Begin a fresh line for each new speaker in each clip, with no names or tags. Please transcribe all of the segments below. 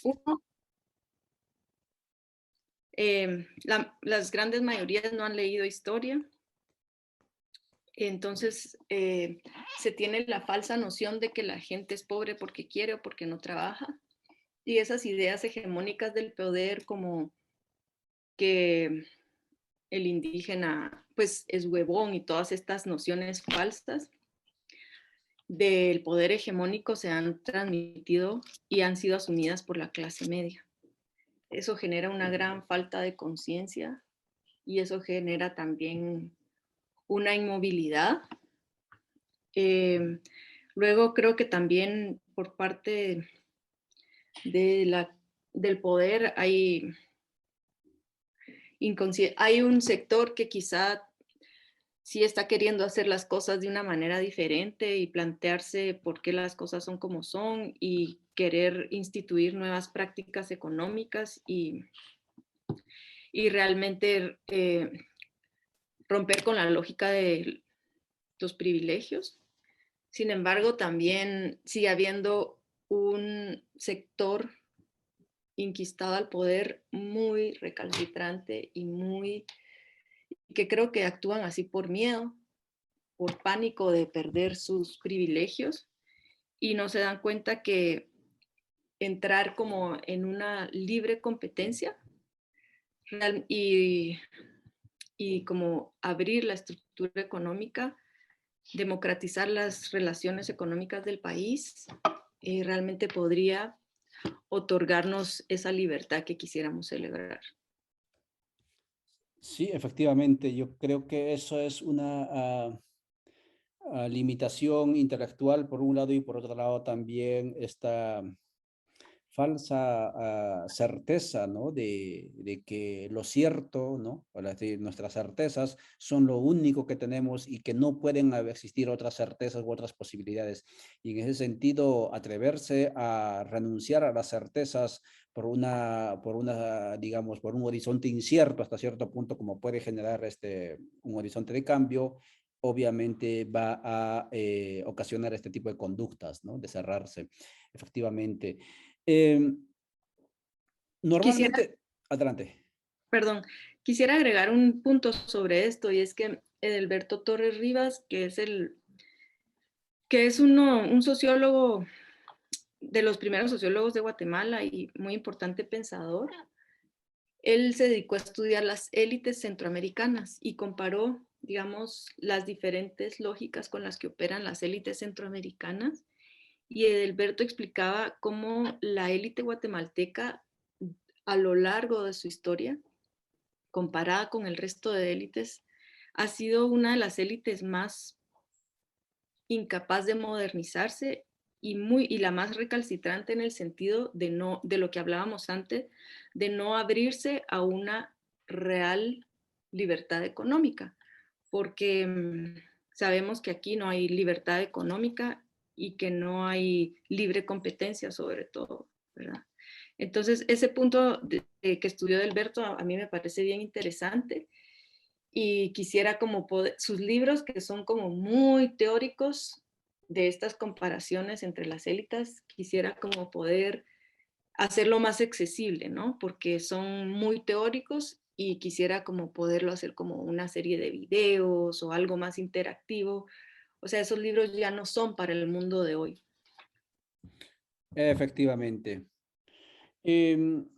Uno, las grandes mayorías no han leído historia, entonces se tiene la falsa noción de que la gente es pobre porque quiere o porque no trabaja, y esas ideas hegemónicas del poder como que el indígena pues es huevón y todas estas nociones falsas del poder hegemónico se han transmitido y han sido asumidas por la clase media. Eso genera una gran falta de conciencia y eso genera también una inmovilidad. Luego creo que también por parte del poder hay un sector que quizá sí está queriendo hacer las cosas de una manera diferente y plantearse por qué las cosas son como son y querer instituir nuevas prácticas económicas y realmente romper con la lógica de los privilegios. Sin embargo, también sigue habiendo un sector inquistado al poder muy recalcitrante y que creo que actúan así por miedo, por pánico de perder sus privilegios y no se dan cuenta que entrar como en una libre competencia y, y como abrir la estructura económica, democratizar las relaciones económicas del país, realmente podría otorgarnos esa libertad que quisiéramos celebrar.
Sí, efectivamente, yo creo que eso es una limitación intelectual por un lado y por otro lado también esta falsa certeza, ¿no? De que lo cierto, ¿no? Es decir, nuestras certezas son lo único que tenemos y que no pueden existir otras certezas u otras posibilidades. Y en ese sentido, atreverse a renunciar a las certezas digamos, por un horizonte incierto hasta cierto punto, como puede generar un horizonte de cambio, obviamente va a ocasionar este tipo de conductas, ¿no? De cerrarse, efectivamente.
Quisiera,
Normalmente, adelante.
perdón, quisiera agregar un punto sobre esto y es que Edelberto Torres Rivas, que es un sociólogo de los primeros sociólogos de Guatemala y muy importante pensador, él se dedicó a estudiar las élites centroamericanas y comparó, digamos, las diferentes lógicas con las que operan las élites centroamericanas. Y Edelberto explicaba cómo la élite guatemalteca a lo largo de su historia, comparada con el resto de élites, ha sido una de las élites más incapaz de modernizarse y la más recalcitrante en el sentido de lo que hablábamos antes, de no abrirse a una real libertad económica, porque sabemos que aquí no hay libertad económica y que no hay libre competencia sobre todo, ¿verdad? Entonces, ese punto que estudió Delberto a mí me parece bien interesante y quisiera como sus libros que son como muy teóricos de estas comparaciones entre las élites, quisiera como poder hacerlo más accesible, ¿no? Porque son muy teóricos y quisiera como poderlo hacer como una serie de videos o algo más interactivo. O sea, esos libros ya no son para el mundo de hoy.
Efectivamente. Em,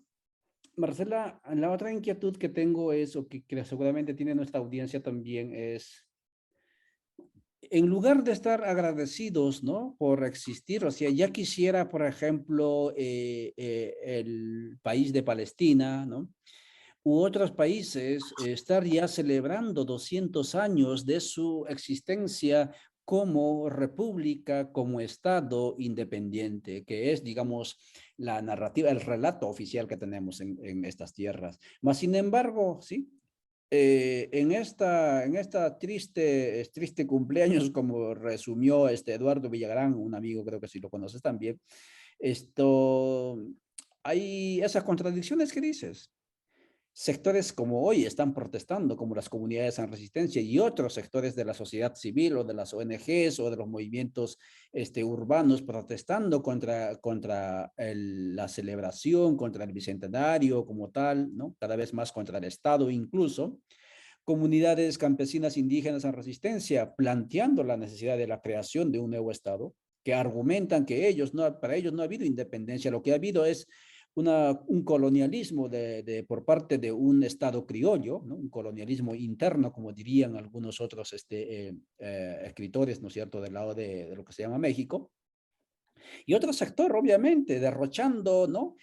Marcela, la otra inquietud que tengo es, o que seguramente tiene nuestra audiencia también, es, en lugar de estar agradecidos, ¿no? Por existir, o sea, ya quisiera, por ejemplo, el país de Palestina, ¿no? U otros países estar ya celebrando 200 años de su existencia como república, como Estado independiente, que es, digamos, la narrativa, el relato oficial que tenemos en estas tierras. Mas, sin embargo, sí, en esta triste cumpleaños, como resumió Eduardo Villagrán, un amigo, creo que sí lo conoces también, esto, hay esas contradicciones que dices. sectores como hoy están protestando, como las comunidades en resistencia y otros sectores de la sociedad civil o de las ONGs o de los movimientos urbanos protestando contra la celebración, contra el bicentenario como tal, ¿no? Cada vez más contra el Estado incluso. Comunidades campesinas indígenas en resistencia planteando la necesidad de la creación de un nuevo Estado, que argumentan que para ellos no ha habido independencia, lo que ha habido es un colonialismo por parte de un Estado criollo, ¿no? Un colonialismo interno, como dirían algunos otros escritores, ¿no es cierto?, del lado de lo que se llama México. Y otro sector, obviamente, derrochando, ¿no?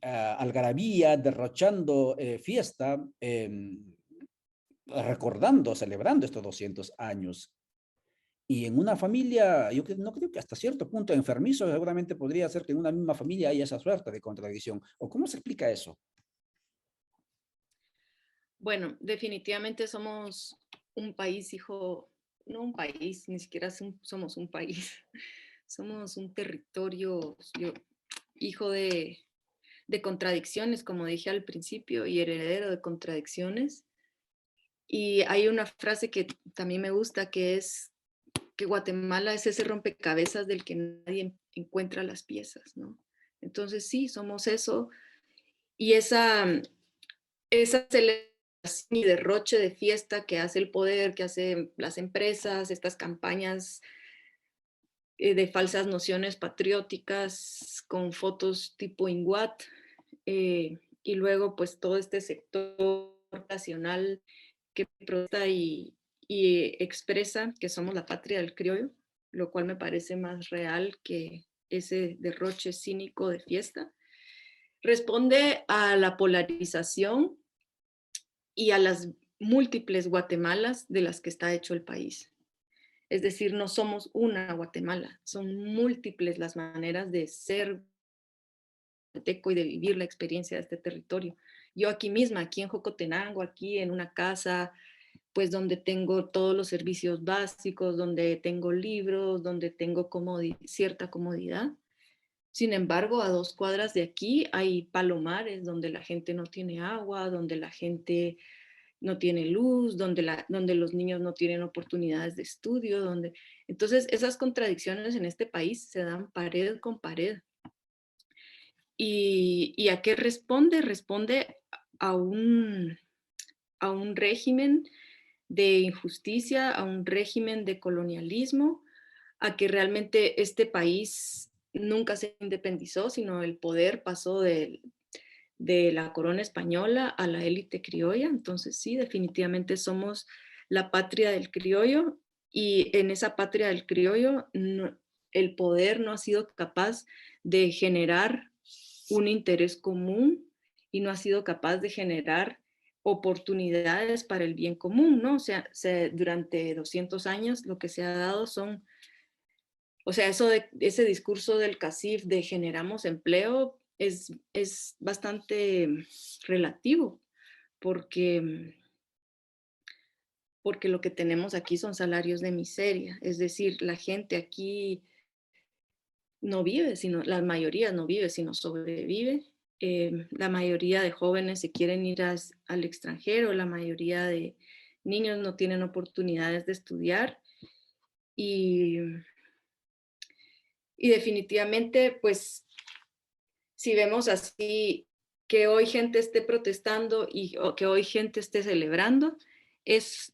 Algarabía, derrochando fiesta, recordando, celebrando estos 200 años. Y en una familia, yo no creo que hasta cierto punto enfermizo, seguramente podría ser que en una misma familia haya esa suerte de contradicción. ¿O cómo se explica eso?
Bueno, definitivamente somos un país, hijo, no un país, ni siquiera somos un país, somos un territorio, hijo de contradicciones, como dije al principio, y heredero de contradicciones. Y hay una frase que también me gusta, que es que Guatemala es ese rompecabezas del que nadie encuentra las piezas, ¿no? Entonces sí, somos eso. Y esa celebración y derroche de fiesta que hace el poder, que hacen las empresas, estas campañas de falsas nociones patrióticas con fotos tipo INGUAT, y luego pues todo este sector nacional que protesta y expresa que somos la patria del criollo, lo cual me parece más real que ese derroche cínico de fiesta. Responde a la polarización y a las múltiples Guatemalas de las que está hecho el país. Es decir, no somos una Guatemala, son múltiples las maneras de ser guatemalteco y de vivir la experiencia de este territorio. Yo aquí misma, aquí en Jocotenango, aquí en una casa, pues donde tengo todos los servicios básicos, donde tengo libros, donde tengo cierta comodidad. Sin embargo, a 2 cuadras de aquí hay palomares donde la gente no tiene agua, donde la gente no tiene luz, donde los niños no tienen oportunidades de estudio, entonces esas contradicciones en este país se dan pared con pared. ¿Y a qué responde? Responde a un, a un régimen de injusticia, a un régimen de colonialismo, a que realmente este país nunca se independizó, sino el poder pasó de la corona española a la élite criolla. Entonces sí, definitivamente somos la patria del criollo, y en esa patria del criollo el poder no ha sido capaz de generar un interés común y no ha sido capaz de generar oportunidades para el bien común, ¿no? O sea, durante 200 años lo que se ha dado o sea, ese discurso del CACIF de generamos empleo es bastante relativo, porque, porque lo que tenemos aquí son salarios de miseria. Es decir, la gente aquí no vive, la mayoría no vive, sino sobrevive. La mayoría de jóvenes se quieren ir al extranjero, la mayoría de niños no tienen oportunidades de estudiar, y, y definitivamente, pues, si vemos así que hoy gente esté protestando o que hoy gente esté celebrando, es,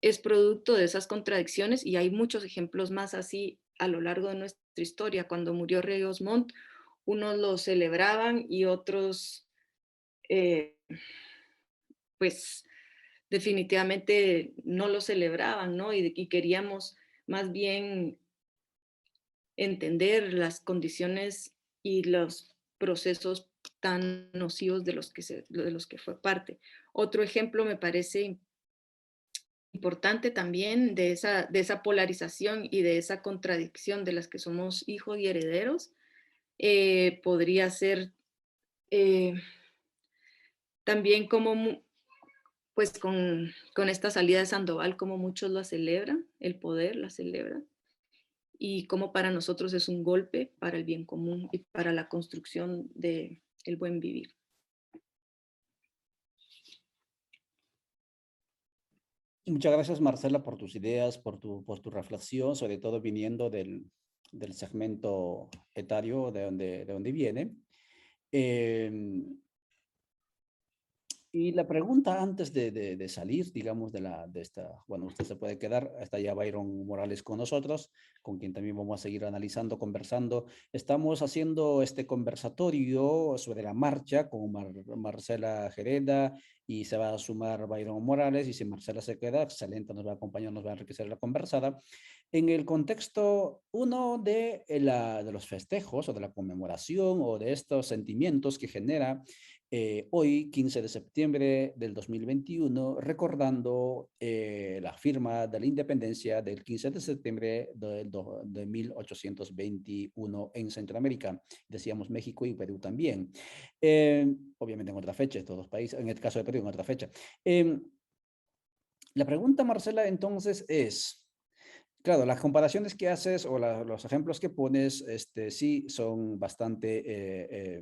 es producto de esas contradicciones, y hay muchos ejemplos más así a lo largo de nuestra historia. Cuando murió Ríos Montt, unos lo celebraban y otros, eh, pues, definitivamente no lo celebraban, ¿no? Y queríamos más bien entender las condiciones y los procesos tan nocivos de los que fue parte. Otro ejemplo me parece importante también de esa polarización y de esa contradicción de las que somos hijos y herederos, podría ser eh, también como, pues con esta salida de Sandoval, como muchos la celebran, el poder la celebra, y como para nosotros es un golpe para el bien común y para la construcción del buen vivir.
Muchas gracias, Marcela, por tus ideas, por tu reflexión, sobre todo viniendo del segmento etario de donde viene. Eh, Y la pregunta antes de salir, digamos, de esta, bueno, usted se puede quedar, está ya Byron Morales con nosotros, con quien también vamos a seguir analizando, conversando. Estamos haciendo este conversatorio sobre la marcha con Marcela Gereda y se va a sumar Byron Morales, y si Marcela se queda, excelente, nos va a acompañar, nos va a enriquecer la conversada. En el contexto, uno de los festejos o de la conmemoración o de estos sentimientos que genera hoy, 15 de septiembre del 2021, recordando la firma de la independencia del 15 de septiembre de 1821 en Centroamérica. Decíamos México y Perú también. Obviamente en otra fecha, estos dos países, en el caso de Perú en otra fecha. La pregunta, Marcela, entonces es... Claro, las comparaciones que haces o los ejemplos que pones, sí son bastante,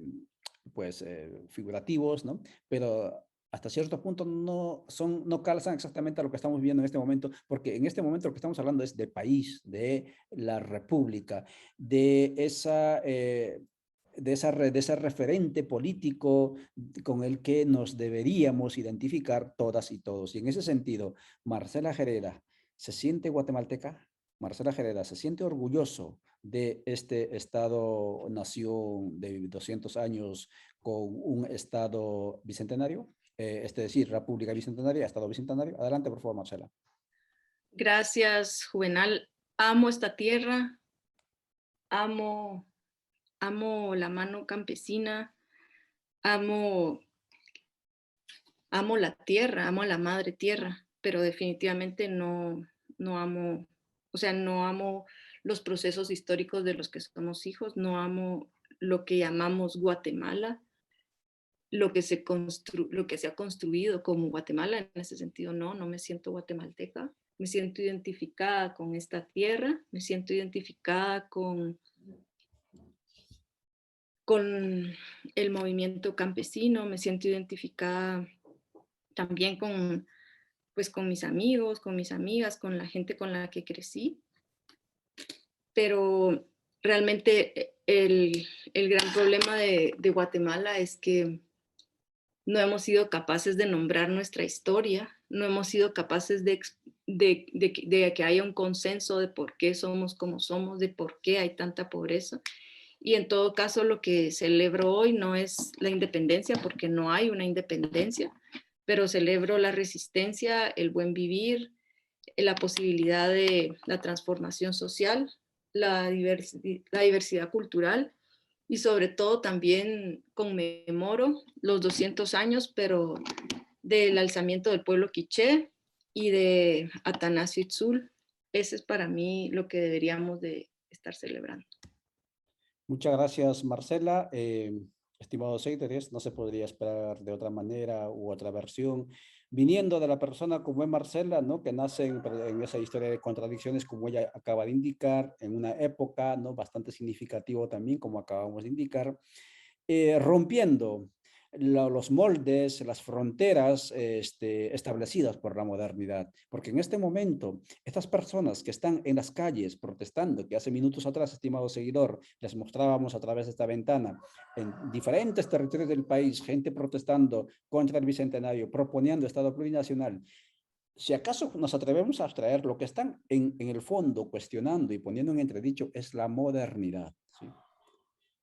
pues, figurativos, ¿no? Pero hasta cierto punto no calzan exactamente a lo que estamos viendo en este momento, porque en este momento lo que estamos hablando es del país, de la república, de de ese referente político con el que nos deberíamos identificar todas y todos. Y en ese sentido, Marcela Gereda, ¿se siente guatemalteca? Marcela Gereda, ¿se siente orgulloso de este Estado-nación de 200 años con un Estado bicentenario? Es decir, República Bicentenaria, Estado Bicentenario. Adelante, por favor, Marcela.
Gracias, Juvenal. Amo esta tierra, amo, amo la mano campesina, amo, amo la tierra, amo a la madre tierra, pero definitivamente no amo, o sea, no amo los procesos históricos de los que somos hijos, no amo lo que llamamos Guatemala, lo que se ha construido como Guatemala. En ese sentido, no me siento guatemalteca, me siento identificada con esta tierra, me siento identificada con el movimiento campesino, me siento identificada también pues, con mis amigos, con mis amigas, con la gente con la que crecí, pero realmente el gran problema de Guatemala es que no hemos sido capaces de nombrar nuestra historia, no hemos sido capaces de que haya un consenso de por qué somos como somos, de por qué hay tanta pobreza. Y en todo caso, lo que celebro hoy no es la independencia, porque no hay una independencia, pero celebro la resistencia, el buen vivir, la posibilidad de la transformación social, la diversidad cultural, y sobre todo también conmemoro los 200 años, pero del alzamiento del pueblo quiché y de Atanasio Itzul. Ese es para mí lo que deberíamos de estar celebrando.
Muchas gracias, Marcela. Estimados seguidores, no se podría esperar de otra manera u otra versión, viniendo de la persona como es Marcela, ¿no? Que nace en esa historia de contradicciones, como ella acaba de indicar, en una época, ¿no? Bastante significativo también, como acabamos de indicar, rompiendo los moldes, las fronteras establecidas por la modernidad. Porque en este momento, estas personas que están en las calles protestando, que hace minutos atrás, estimado seguidor, les mostrábamos a través de esta ventana, en diferentes territorios del país, gente protestando contra el Bicentenario, proponiendo Estado plurinacional. Si acaso nos atrevemos a abstraer, lo que están en el fondo cuestionando y poniendo en entredicho es la modernidad, ¿sí?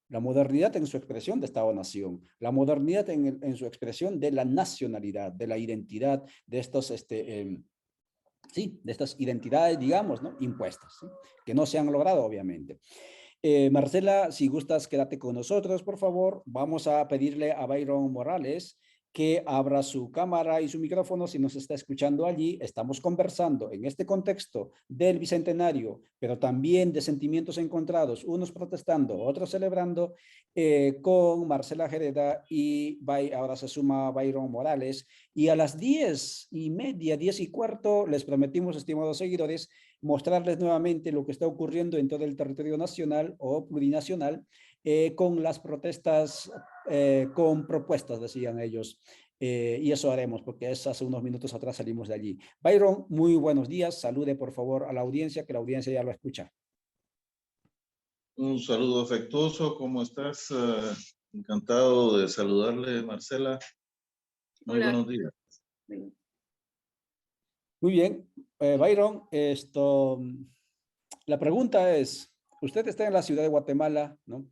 La modernidad en su expresión de Estado-nación, la modernidad en su expresión de la nacionalidad, de la identidad, de estos, sí, de estas identidades, digamos, ¿no? Impuestas, ¿sí? Que no se han logrado, obviamente. Marcela, si gustas, quédate con nosotros, por favor. Vamos a pedirle a Byron Morales que abra su cámara y su micrófono si nos está escuchando allí. Estamos conversando en este contexto del Bicentenario, pero también de sentimientos encontrados, unos protestando, otros celebrando, con Marcela Gereda y ahora se suma Byron Morales. Y a las 10:30, 10:15, les prometimos, estimados seguidores, mostrarles nuevamente lo que está ocurriendo en todo el territorio nacional o plurinacional con las protestas, con propuestas, decían ellos. Y eso haremos, porque hace unos minutos atrás salimos de allí. Byron, muy buenos días. Salude, por favor, a la audiencia, que la audiencia ya lo escucha.
Un saludo afectuoso, ¿cómo estás? Encantado de saludarle, Marcela. Muy
Hola.
buenos días.
Muy bien, Byron, la pregunta es, usted está en la ciudad de Guatemala, ¿no?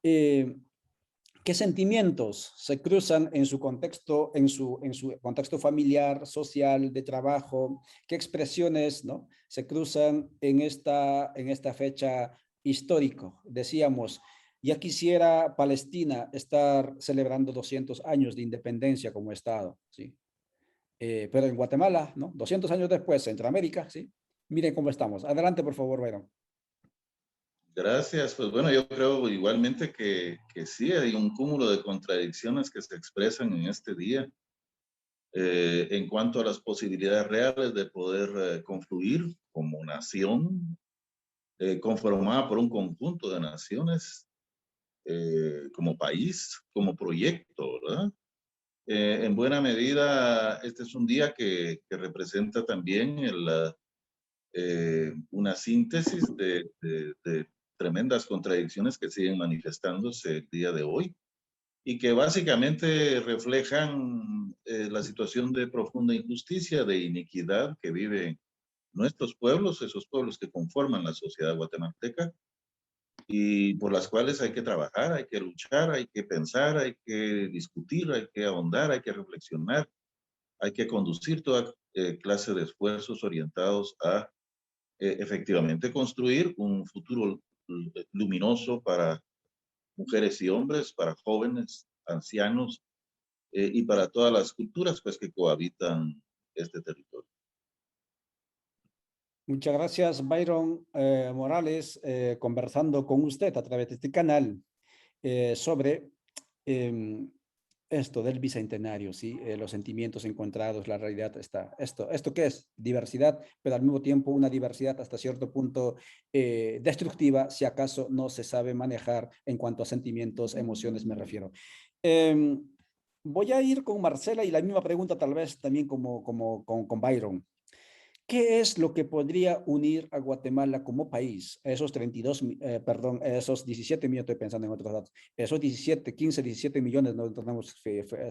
¿Qué sentimientos se cruzan en su contexto, en su contexto familiar, social, de trabajo? ¿Qué expresiones, ¿no?, se cruzan en esta fecha histórico? Decíamos, ya quisiera Palestina estar celebrando 200 años de independencia como Estado, ¿sí? Pero en Guatemala, ¿no? 200 años después, Centroamérica, ¿sí? Miren cómo estamos. Adelante, por favor, Byron.
Gracias. Pues bueno, yo creo igualmente que sí, hay un cúmulo de contradicciones que se expresan en este día en cuanto a las posibilidades reales de poder confluir como nación conformada por un conjunto de naciones, como país, como proyecto, ¿verdad? En buena medida, este es un día que representa también una síntesis de tremendas contradicciones que siguen manifestándose el día de hoy y que básicamente reflejan la situación de profunda injusticia, de iniquidad que viven nuestros pueblos, esos pueblos que conforman la sociedad guatemalteca y por las cuales hay que trabajar, hay que luchar, hay que pensar, hay que discutir, hay que ahondar, hay que reflexionar, hay que conducir toda clase de esfuerzos orientados a efectivamente construir un futuro luminoso para mujeres y hombres, para jóvenes, ancianos y para todas las culturas pues, que cohabitan este territorio.
Muchas gracias, Byron Morales, conversando con usted a través de este canal sobre em, esto del bicentenario, ¿sí? Los sentimientos encontrados, la realidad está. ¿Esto qué es? Diversidad, pero al mismo tiempo una diversidad hasta cierto punto destructiva, si acaso no se sabe manejar en cuanto a sentimientos, emociones me refiero. Em, Voy a ir con Marcela y la misma pregunta tal vez también como con Byron. ¿Qué es lo que podría unir a Guatemala como país? Esos 32, perdón, esos 17 millones, estoy pensando en otros datos, esos 17, 15, 17 millones, no tenemos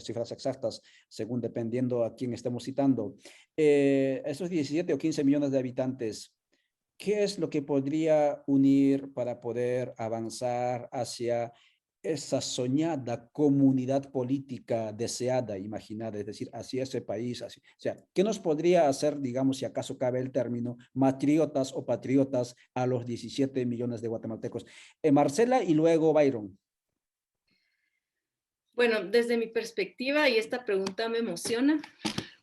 cifras exactas, según dependiendo a quién estemos citando. Esos 17 o 15 millones de habitantes, ¿qué es lo que podría unir para poder avanzar hacia esa soñada comunidad política deseada, imaginada, es decir, hacia ese país? O sea, ¿qué nos podría hacer, digamos, si acaso cabe el término, matriotas o patriotas a los 17 millones de guatemaltecos? Marcela y luego Byron.
Bueno, desde mi perspectiva, y esta pregunta me emociona,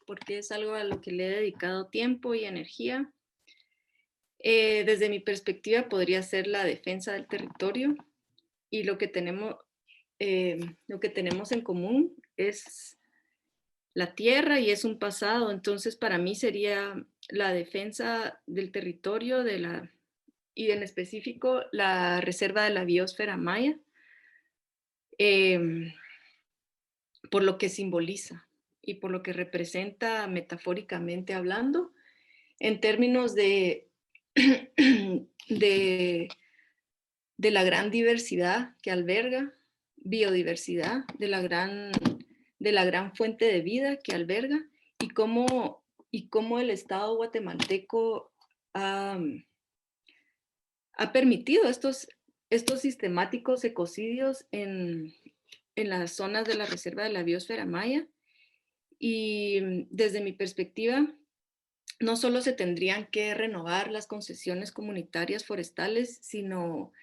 porque es algo a lo que le he dedicado tiempo y energía. Desde mi perspectiva podría ser la defensa del territorio y lo que tenemos en común es la tierra y es un pasado. Entonces, para mí sería la defensa del territorio y en específico la reserva de la biosfera maya, eh, por lo que simboliza y por lo que representa metafóricamente hablando, en términos de, de la gran diversidad que alberga, biodiversidad, de la gran fuente de vida que alberga y cómo el Estado guatemalteco ha permitido estos sistemáticos ecocidios en las zonas de la Reserva de la Biosfera Maya. Y desde mi perspectiva, no solo se tendrían que renovar las concesiones comunitarias forestales, sino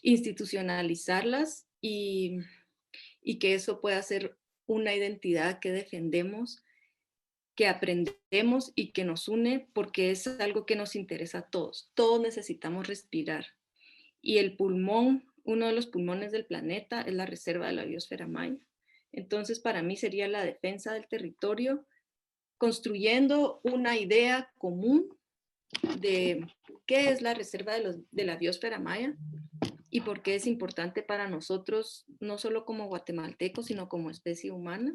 institucionalizarlas y que eso pueda ser una identidad que defendemos, que aprendemos y que nos une, porque es algo que nos interesa a todos. Todos necesitamos respirar. Y el pulmón, uno de los pulmones del planeta, es la reserva de la biosfera maya. Entonces, para mí sería la defensa del territorio, construyendo una idea común de qué es la reserva de la biosfera maya y por qué es importante para nosotros, no solo como guatemaltecos, sino como especie humana.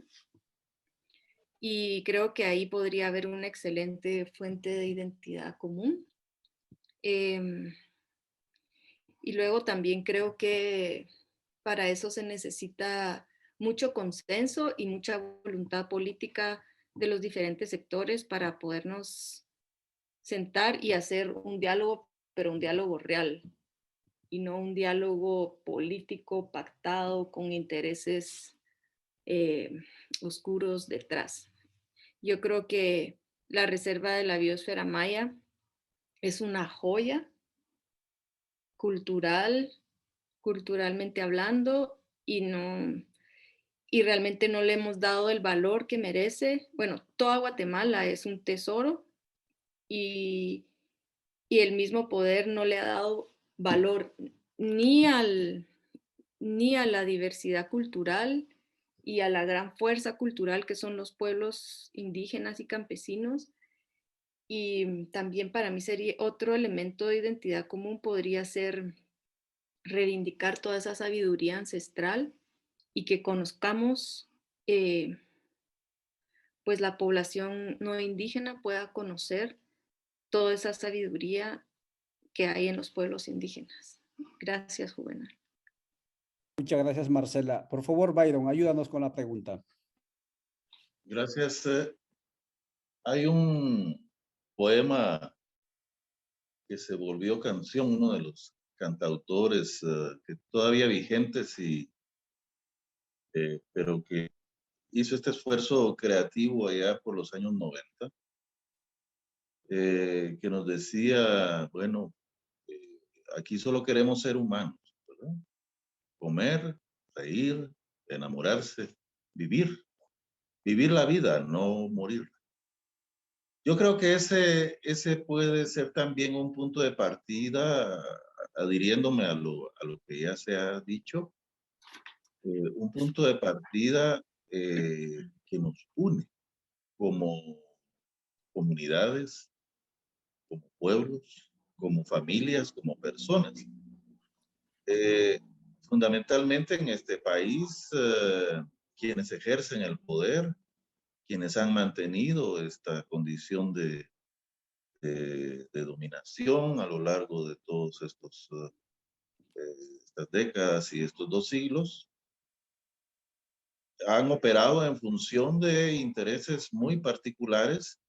y creo que ahí podría haber una excelente fuente de identidad común. Em, y luego también creo que para eso se necesita mucho consenso y mucha voluntad política de los diferentes sectores para podernos sentar y hacer un diálogo, pero un diálogo real y no un diálogo político pactado con intereses oscuros detrás. Yo creo que la Reserva de la Biosfera Maya es una joya cultural, culturalmente hablando, y realmente no le hemos dado el valor que merece. Bueno, toda Guatemala es un tesoro y, y el mismo poder no le ha dado valor ni al, ni a la diversidad cultural y a la gran fuerza cultural que son los pueblos indígenas y campesinos. Y también para mí sería otro elemento de identidad común podría ser reivindicar toda esa sabiduría ancestral y que conozcamos, pues la población no indígena pueda conocer toda esa sabiduría que hay en los pueblos indígenas. Gracias, Juvenal.
Muchas gracias, Marcela. Por favor, Byron, ayúdanos con la pregunta.
Gracias. Hay un poema que se volvió canción, uno de los cantautores que todavía vigentes, pero que hizo este esfuerzo creativo allá por los años 90, que nos decía, bueno, eh, aquí solo queremos ser humanos, ¿verdad? Comer, reír, enamorarse, vivir la vida, no morir. Yo creo que ese puede ser también un punto de partida, adhiriéndome a lo que ya se ha dicho, un punto de partida que nos une como comunidades, como pueblos, como familias, como personas. Eh, Fundamentalmente en este país, quienes ejercen el poder, quienes han mantenido esta condición de dominación a lo largo de todos estas décadas y estos 2 siglos, han operado en función de intereses muy particulares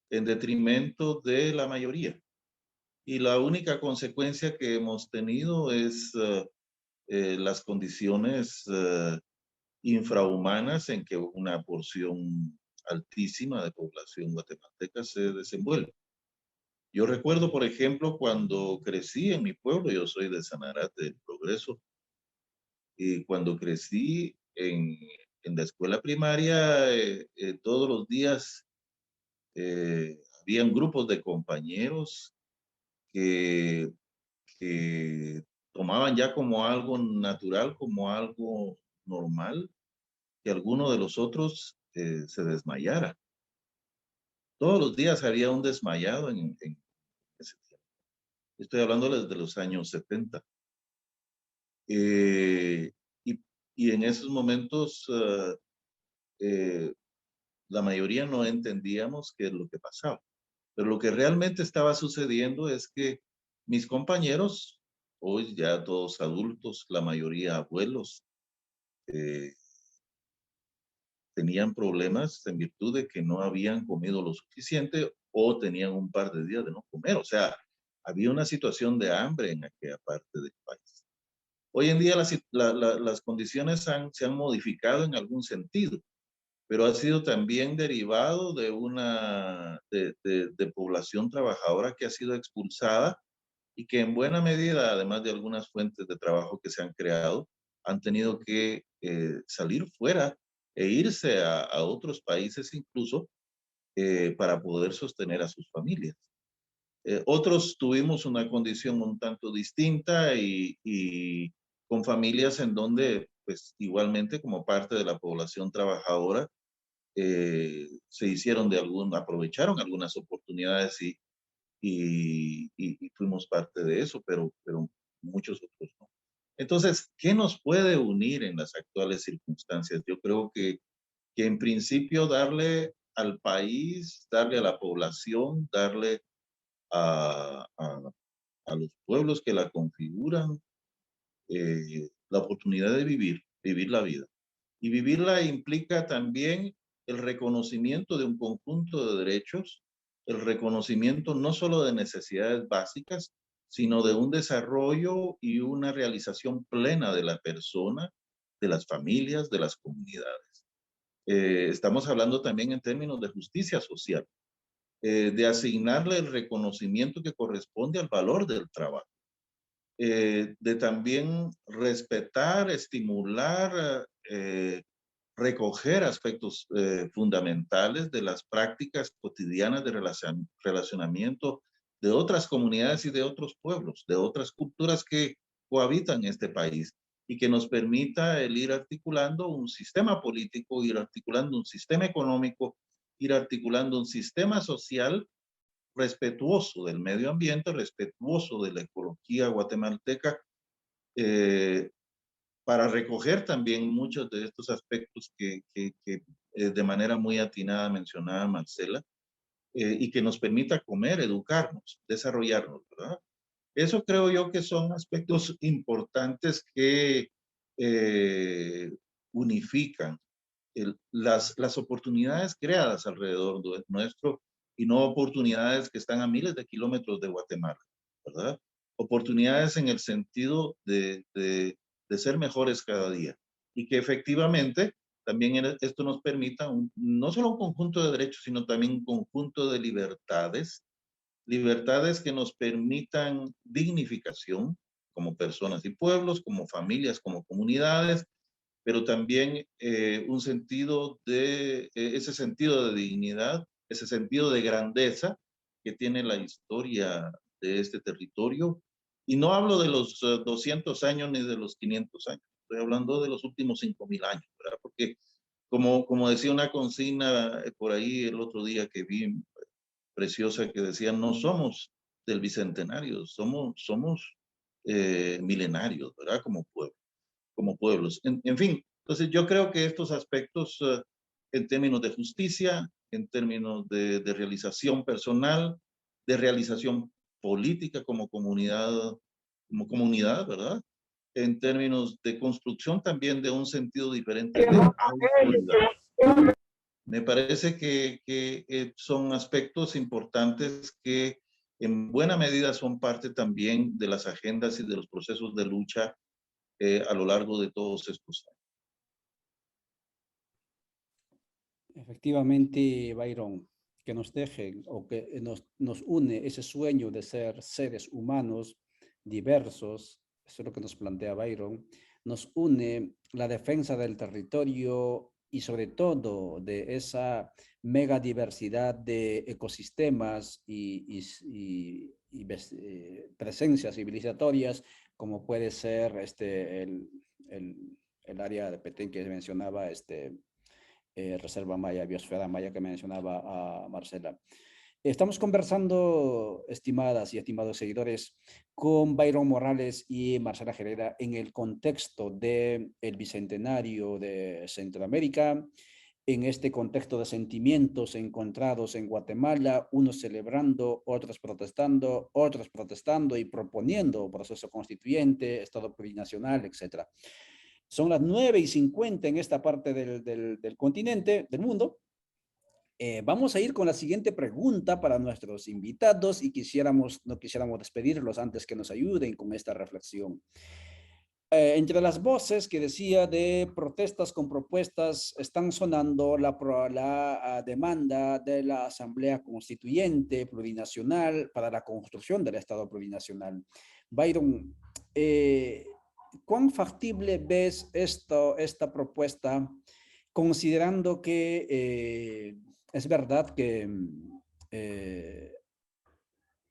en detrimento de la mayoría. Y la única consecuencia que hemos tenido es las condiciones infrahumanas en que una porción altísima de población guatemalteca se desenvuelve. Yo recuerdo, por ejemplo, cuando crecí en mi pueblo, yo soy de Sanarate del Progreso, y cuando crecí en la escuela primaria, todos los días habían grupos de compañeros que, que tomaban ya como algo natural, como algo normal, que alguno de los otros se desmayara. Todos los días había un desmayado en ese tiempo. Estoy hablando desde los años 70. Eh, y, y en esos momentos eh, la mayoría no entendíamos qué es lo que pasaba. Pero lo que realmente estaba sucediendo es que mis compañeros, hoy ya todos adultos, la mayoría abuelos, eh, tenían problemas en virtud de que no habían comido lo suficiente o tenían un par de días de no comer. O sea, había una situación de hambre en aquella parte del país. Hoy en día las condiciones se han modificado en algún sentido, pero ha sido también derivado de de población trabajadora que ha sido expulsada y que en buena medida, además de algunas fuentes de trabajo que se han creado, han tenido que salir fuera e irse a otros países incluso para poder sostener a sus familias. Otros tuvimos una condición un tanto distinta y con familias en donde, pues igualmente como parte de la población trabajadora, se hicieron aprovecharon algunas oportunidades y fuimos parte de eso, pero muchos otros no. Entonces, ¿qué nos puede unir en las actuales circunstancias? Yo creo que en principio darle al país, darle a la población, darle a los pueblos que la configuran la oportunidad de vivir la vida. Y vivirla implica también el reconocimiento de un conjunto de derechos, el reconocimiento no solo de necesidades básicas, sino de un desarrollo y una realización plena de la persona, de las familias, de las comunidades. Estamos hablando también en términos de justicia social, de asignarle el reconocimiento que corresponde al valor del trabajo, de también respetar, estimular, recoger aspectos fundamentales de las prácticas cotidianas de relacionamiento de otras comunidades y de otros pueblos, de otras culturas que cohabitan este país y que nos permita el ir articulando un sistema político, ir articulando un sistema económico, ir articulando un sistema social respetuoso del medio ambiente, respetuoso de la ecología guatemalteca, eh, para recoger también muchos de estos aspectos que de manera muy atinada mencionaba Marcela, y que nos permita comer, educarnos, desarrollarnos, ¿verdad? Eso creo yo que son aspectos importantes que unifican las oportunidades creadas alrededor nuestro y no oportunidades que están a miles de kilómetros de Guatemala, ¿verdad? Oportunidades en el sentido de ser mejores cada día y que efectivamente también esto nos permita no solo un conjunto de derechos, sino también un conjunto de libertades, libertades que nos permitan dignificación como personas y pueblos, como familias, como comunidades, pero también un sentido ese sentido de dignidad, ese sentido de grandeza que tiene la historia de este territorio. Y no hablo de los 200 años ni de los 500 años, estoy hablando de los últimos 5.000 años, ¿verdad? Porque como decía una consigna por ahí el otro día que vi, preciosa, que decía, no somos del bicentenario, somos milenarios, ¿verdad? Como pueblos. En fin, entonces yo creo que estos aspectos en términos de justicia, en términos de realización personal, de realización política como comunidad, ¿verdad? En términos de construcción también de un sentido diferente de autoridad. Me parece que son aspectos importantes que en buena medida son parte también de las agendas y de los procesos de lucha a lo largo de todos estos años.
Efectivamente, Byron, que nos dejen o que nos une ese sueño de ser seres humanos diversos, eso es lo que nos plantea Byron, nos une la defensa del territorio y sobre todo de esa mega diversidad de ecosistemas y presencias civilizatorias, como puede ser el área de Petén que mencionaba Reserva Maya, Biosfera Maya que mencionaba a Marcela. Estamos conversando, estimadas y estimados seguidores, con Byron Morales y Marcela Herrera en el contexto del Bicentenario de Centroamérica, en este contexto de sentimientos encontrados en Guatemala, unos celebrando, otros protestando y proponiendo proceso constituyente, Estado plurinacional, etc. Son las 9:50 en esta parte del continente, del mundo. Vamos a ir con la siguiente pregunta para nuestros invitados y no quisiéramos despedirlos antes que nos ayuden con esta reflexión. Entre las voces que decía de protestas con propuestas están sonando la demanda de la Asamblea Constituyente Plurinacional para la construcción del Estado plurinacional. Byron, ¿cuán factible ves esta propuesta, considerando que es verdad que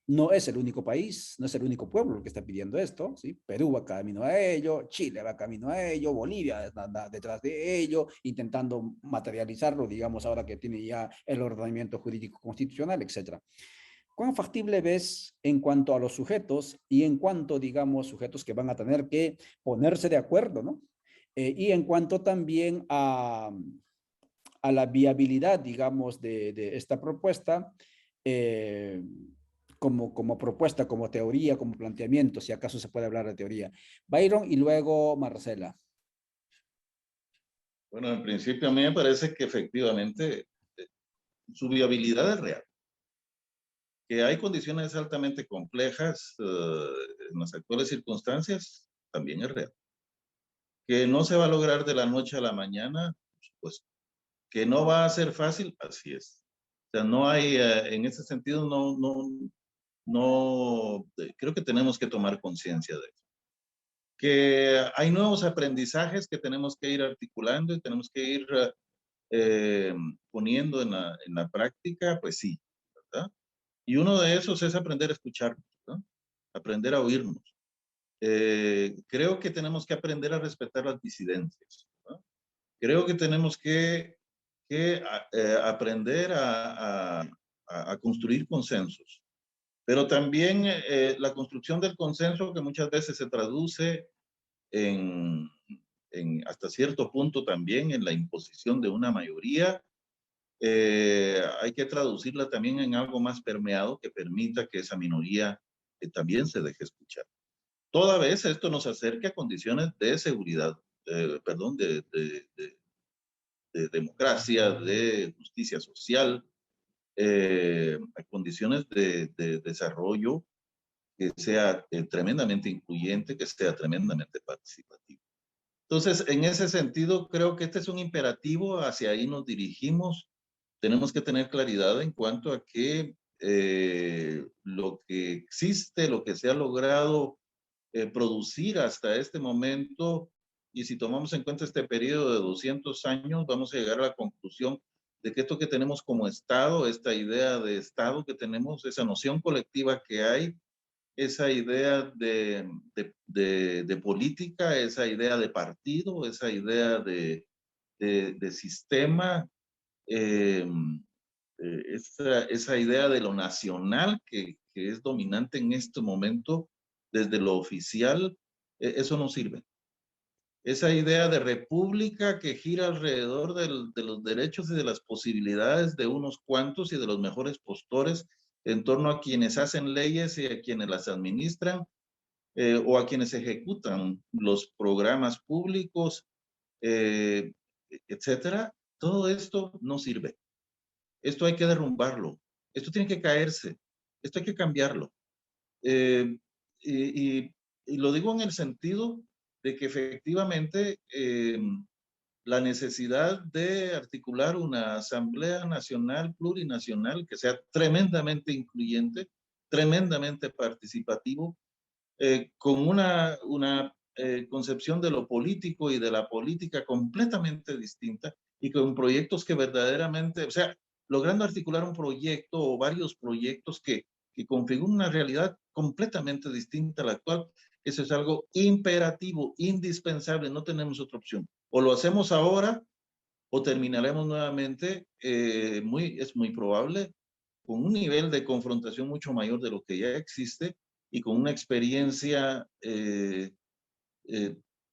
no es el único país, no es el único pueblo que está pidiendo esto, ¿sí? Perú va camino a ello, Chile va camino a ello, Bolivia anda detrás de ello, intentando materializarlo, digamos, ahora que tiene ya el ordenamiento jurídico constitucional, etc. ¿Cuán factible ves en cuanto a los sujetos y en cuanto, digamos, sujetos que van a tener que ponerse de acuerdo, ¿no? Y en cuanto también a a la viabilidad, digamos, de esta propuesta como propuesta, como teoría, como planteamiento, si acaso se puede hablar de teoría. Byron y luego Marcela.
Bueno, en principio a mí me parece que efectivamente su viabilidad es real. Que hay condiciones altamente complejas en las actuales circunstancias, también es real. Que no se va a lograr de la noche a la mañana, por supuesto. Que no va a ser fácil, así es. O sea, no hay, en ese sentido, creo que tenemos que tomar conciencia de eso. Que hay nuevos aprendizajes que tenemos que ir articulando y tenemos que ir poniendo en la práctica, pues sí, ¿verdad? Y uno de esos es aprender a escucharnos, ¿no? Aprender a oírnos. Creo que tenemos que aprender a respetar las disidencias, ¿no? Creo que tenemos que aprender a construir consensos. Pero también la construcción del consenso, que muchas veces se traduce en, hasta cierto punto también en la imposición de una mayoría, hay que traducirla también en algo más permeado que permita que esa minoría también se deje escuchar. Toda vez esto nos acerca a condiciones de seguridad, perdón, de democracia, de justicia social, a condiciones de desarrollo que sea tremendamente incluyente, que sea tremendamente participativo. Entonces, en ese sentido, creo que este es un imperativo, hacia ahí nos dirigimos. Tenemos que tener claridad en cuanto a que lo que existe, lo que se ha logrado producir hasta este momento, y si tomamos en cuenta este periodo de 200 años, vamos a llegar a la conclusión de que esto que tenemos como Estado, esta idea de Estado que tenemos, esa noción colectiva que hay, esa idea de política, esa idea de partido, esa idea de sistema, eh, esa idea de lo nacional que es dominante en este momento desde lo oficial, eso no sirve. Esa idea de república que gira alrededor de los derechos y de las posibilidades de unos cuantos y de los mejores postores en torno a quienes hacen leyes y a quienes las administran, o a quienes ejecutan los programas públicos, etcétera. Todo esto no sirve. Esto hay que derrumbarlo. Esto tiene que caerse. Esto hay que cambiarlo. Eh, y, y lo digo en el sentido de que efectivamente la necesidad de articular una Asamblea Nacional plurinacional que sea tremendamente incluyente, tremendamente participativo, con una concepción de lo político y de la política completamente distinta y con proyectos que verdaderamente, o sea, logrando articular un proyecto o varios proyectos que configuran una realidad completamente distinta a la actual. Eso es algo imperativo, indispensable, no tenemos otra opción. O lo hacemos ahora o terminaremos nuevamente, es muy probable, con un nivel de confrontación mucho mayor de lo que ya existe y con una experiencia eh,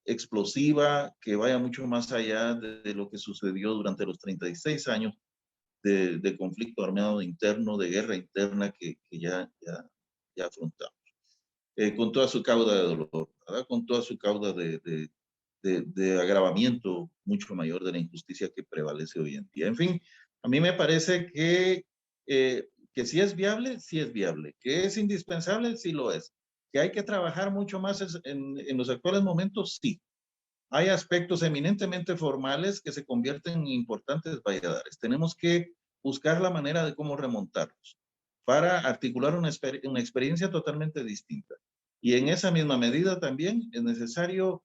explosiva que vaya mucho más allá de lo que sucedió durante los 36 años de conflicto armado interno, de guerra interna que ya afrontamos. Con toda su cauda de dolor, ¿verdad? Con toda su cauda de agravamiento mucho mayor de la injusticia que prevalece hoy en día. En fin, a mí me parece que si es viable, sí es viable, que es indispensable, sí lo es, que hay que trabajar mucho más en los actuales momentos, sí. Hay aspectos eminentemente formales que se convierten en importantes valladares. Tenemos que buscar la manera de cómo remontarlos para articular una experiencia totalmente distinta. Y en esa misma medida también es necesario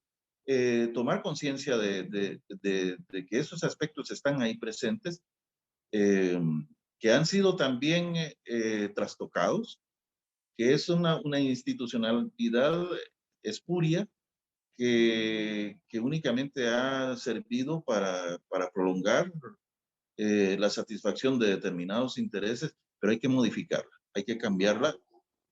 tomar conciencia de que esos aspectos están ahí presentes, que han sido también trastocados, que es una institucionalidad espuria que únicamente ha servido para prolongar la satisfacción de determinados intereses, pero hay que modificarla, hay que cambiarla.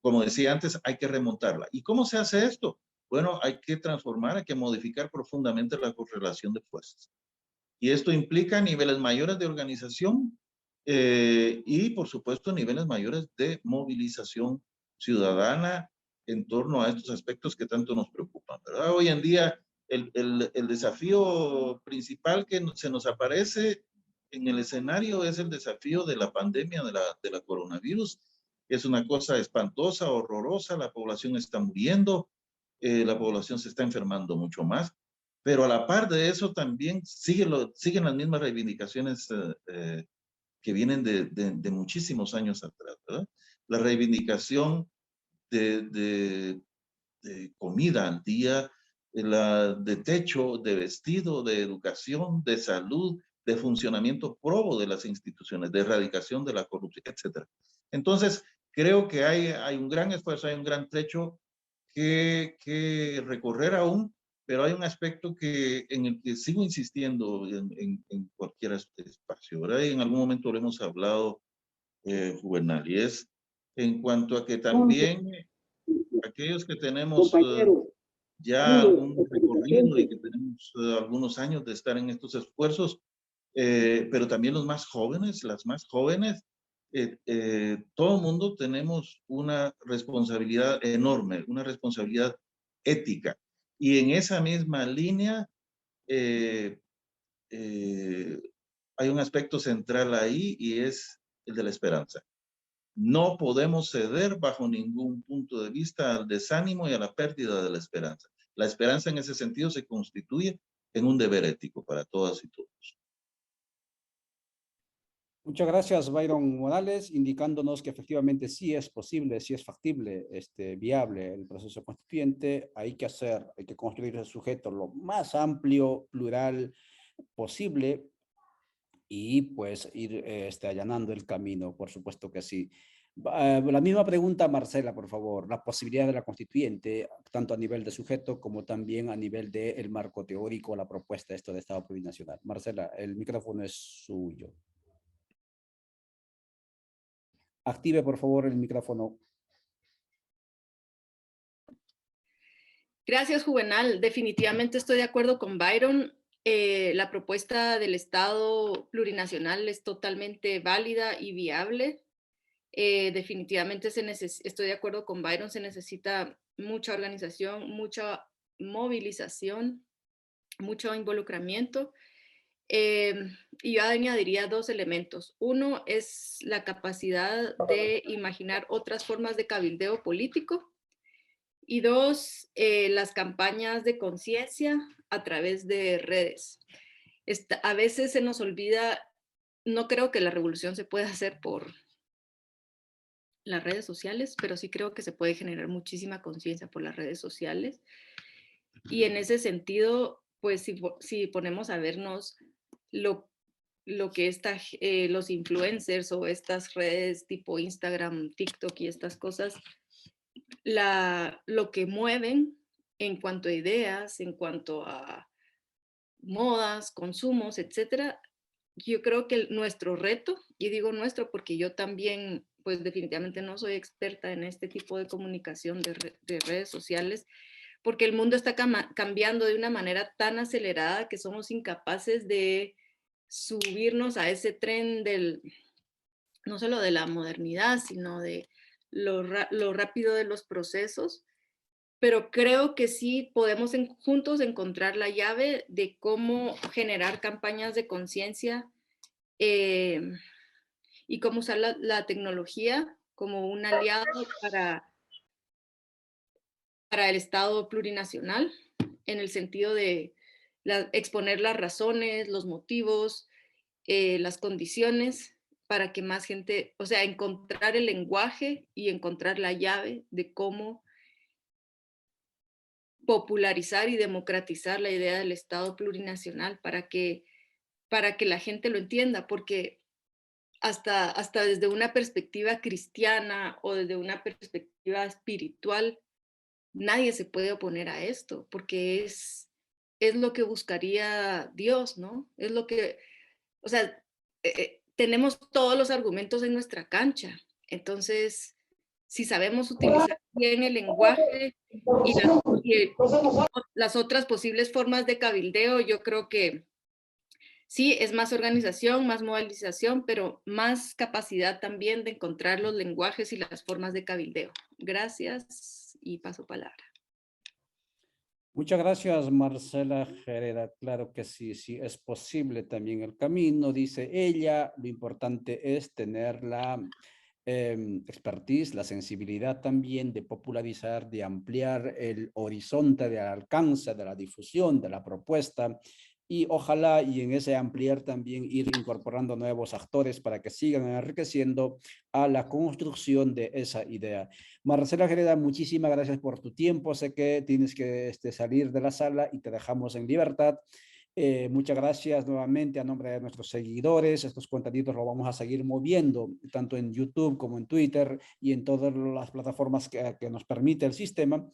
Como decía antes, hay que remontarla. ¿Y cómo se hace esto? Bueno, hay que transformar, hay que modificar profundamente la correlación de fuerzas. Y esto implica niveles mayores de organización y, por supuesto, niveles mayores de movilización ciudadana en torno a estos aspectos que tanto nos preocupan, ¿verdad? Hoy en día, el desafío principal que se nos aparece en el escenario es el desafío de la pandemia de la coronavirus. Es una cosa espantosa, horrorosa, la población está muriendo, la población se está enfermando mucho más, pero a la par de eso también siguen las mismas reivindicaciones que vienen de muchísimos años atrás, ¿verdad? La reivindicación de comida al día, de techo, de vestido, de educación, de salud, de funcionamiento probo de las instituciones, de erradicación de la corrupción, etc. Entonces, creo que hay un gran esfuerzo, hay un gran trecho que recorrer aún, pero hay un aspecto en el que sigo insistiendo en cualquier espacio, ¿verdad? Y en algún momento lo hemos hablado, Juvenal, y es en cuanto a que también aquellos que tenemos ya algún recorrido y que tenemos algunos años de estar en estos esfuerzos, pero también los más jóvenes, las más jóvenes, todo el mundo tenemos una responsabilidad enorme, una responsabilidad ética. Y en esa misma línea eh, eh, hay un aspecto central ahí y es el de la esperanza. No podemos ceder bajo ningún punto de vista al desánimo y a la pérdida de la esperanza. La esperanza en ese sentido se constituye en un deber ético para todas y todos.
Muchas gracias, Byron Morales, indicándonos que efectivamente sí es posible, sí es factible, viable el proceso constituyente. Hay que construir el sujeto lo más amplio, plural posible y pues ir allanando el camino, por supuesto que sí. La misma pregunta, Marcela, por favor. La posibilidad de la constituyente, tanto a nivel de sujeto como también a nivel del marco teórico, la propuesta de esto de Estado plurinacional. Marcela, el micrófono es suyo. Active, por favor, el micrófono.
Gracias, Juvenal. Definitivamente estoy de acuerdo con Byron. La propuesta del Estado plurinacional es totalmente válida y viable. Definitivamente estoy de acuerdo con Byron, se necesita mucha organización, mucha movilización, mucho involucramiento. Y yo añadiría dos elementos. Uno es la capacidad de imaginar otras formas de cabildeo político. Y dos, las campañas de conciencia a través de redes. A veces se nos olvida, no creo que la revolución se pueda hacer por las redes sociales, pero sí creo que se puede generar muchísima conciencia por las redes sociales. Y en ese sentido, pues si ponemos a vernos lo que los influencers o estas redes tipo Instagram, TikTok y estas cosas, lo que mueven en cuanto a ideas, en cuanto a modas, consumos, etcétera, yo creo que nuestro reto, y digo nuestro porque yo también, pues definitivamente no soy experta en este tipo de comunicación de redes sociales, porque el mundo está cambiando de una manera tan acelerada que somos incapaces de subirnos a ese tren no solo de la modernidad, sino de lo rápido de los procesos. Pero creo que sí podemos juntos encontrar la llave de cómo generar campañas de conciencia y cómo usar la tecnología como un aliado para el Estado plurinacional, en el sentido de exponer las razones, los motivos, las condiciones, para que más gente, o sea, encontrar el lenguaje y encontrar la llave de cómo popularizar y democratizar la idea del Estado plurinacional para que la gente lo entienda, porque hasta desde una perspectiva cristiana o desde una perspectiva espiritual, nadie se puede oponer a esto, porque es lo que buscaría Dios, ¿no? Es lo que, o sea, tenemos todos los argumentos en nuestra cancha. Entonces, si sabemos utilizar bien el lenguaje y las otras posibles formas de cabildeo, yo creo que Sí, es más organización, más movilización, pero más capacidad también de encontrar los lenguajes y las formas de cabildeo. Gracias y paso palabra.
Muchas gracias, Marcela Herrera. Claro que sí, sí, es posible también el camino, dice ella. Lo importante es tener la expertise, la sensibilidad también de popularizar, de ampliar el horizonte de alcance, de la difusión, de la propuesta. Y ojalá y en ese ampliar también ir incorporando nuevos actores para que sigan enriqueciendo a la construcción de esa idea. Marcela Herrera, muchísimas gracias por tu tiempo. Sé que tienes que salir de la sala y te dejamos en libertad. Muchas gracias nuevamente a nombre de nuestros seguidores. Estos contenidos los vamos a seguir moviendo, tanto en YouTube como en Twitter y en todas las plataformas que nos permite el sistema.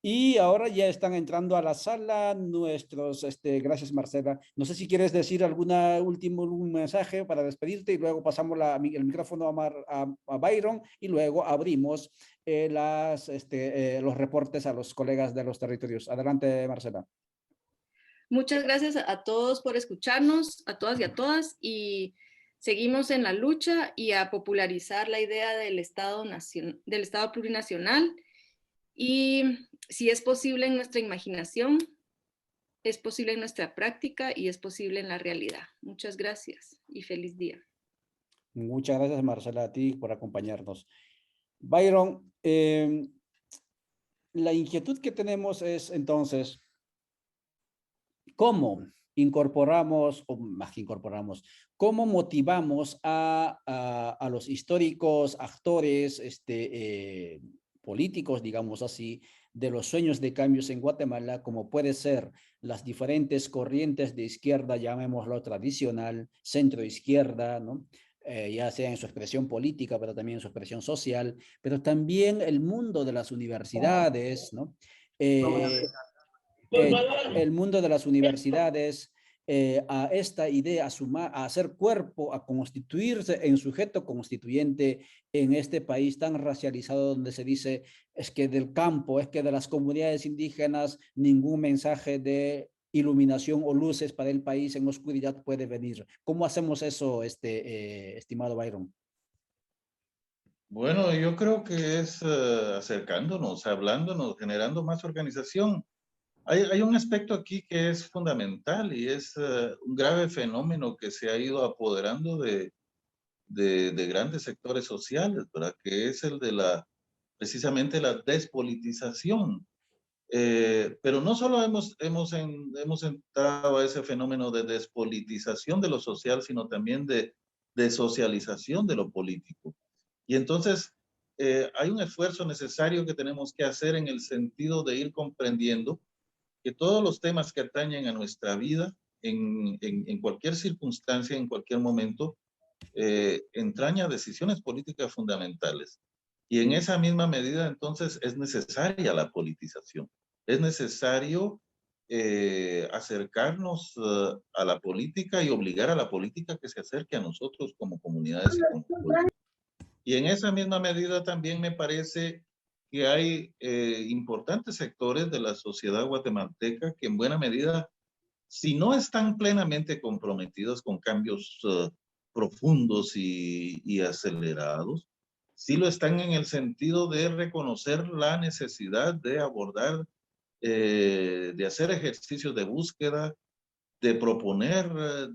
Y ahora ya están entrando a la sala nuestros, gracias Marcela. No sé si quieres decir algún último mensaje para despedirte y luego pasamos el micrófono a Byron y luego abrimos los reportes a los colegas de los territorios. Adelante, Marcela.
Muchas gracias a todos por escucharnos, a todas y a todas, y seguimos en la lucha y a popularizar la idea del Estado plurinacional. Y si es posible en nuestra imaginación, es posible en nuestra práctica y es posible en la realidad. Muchas gracias y feliz día.
Muchas gracias, Marcela, a ti por acompañarnos. Byron, la inquietud que tenemos es entonces, ¿cómo incorporamos, o más que incorporamos, cómo motivamos a los históricos actores políticos, digamos así, de los sueños de cambios en Guatemala, como puede ser las diferentes corrientes de izquierda, llamémoslo tradicional, centro izquierda, ¿no? Ya sea en su expresión política, pero también en su expresión social, pero también el mundo de las universidades, ¿no? El mundo de las universidades, a esta idea, a hacer cuerpo, a constituirse en sujeto constituyente en este país tan racializado donde se dice es que del campo, es que de las comunidades indígenas ningún mensaje de iluminación o luces para el país en oscuridad puede venir. ¿Cómo hacemos eso, estimado Byron?
Bueno, yo creo que es acercándonos, hablándonos, generando más organización. Hay un aspecto aquí que es fundamental y es un grave fenómeno que se ha ido apoderando de grandes sectores sociales, ¿verdad? Que es el de precisamente la despolitización. Pero no solo hemos entrado a ese fenómeno de despolitización de lo social, sino también de socialización de lo político. Y entonces hay un esfuerzo necesario que tenemos que hacer en el sentido de ir comprendiendo que todos los temas que atañen a nuestra vida, en cualquier circunstancia, en cualquier momento, entraña decisiones políticas fundamentales. Y en esa misma medida, entonces, es necesaria la politización. Es necesario acercarnos a la política y obligar a la política que se acerque a nosotros como comunidades y como pueblos. Y en esa misma medida también me parece que hay importantes sectores de la sociedad guatemalteca que en buena medida, si no están plenamente comprometidos con cambios profundos y acelerados, sí lo están en el sentido de reconocer la necesidad de abordar, de hacer ejercicios de búsqueda, de proponer,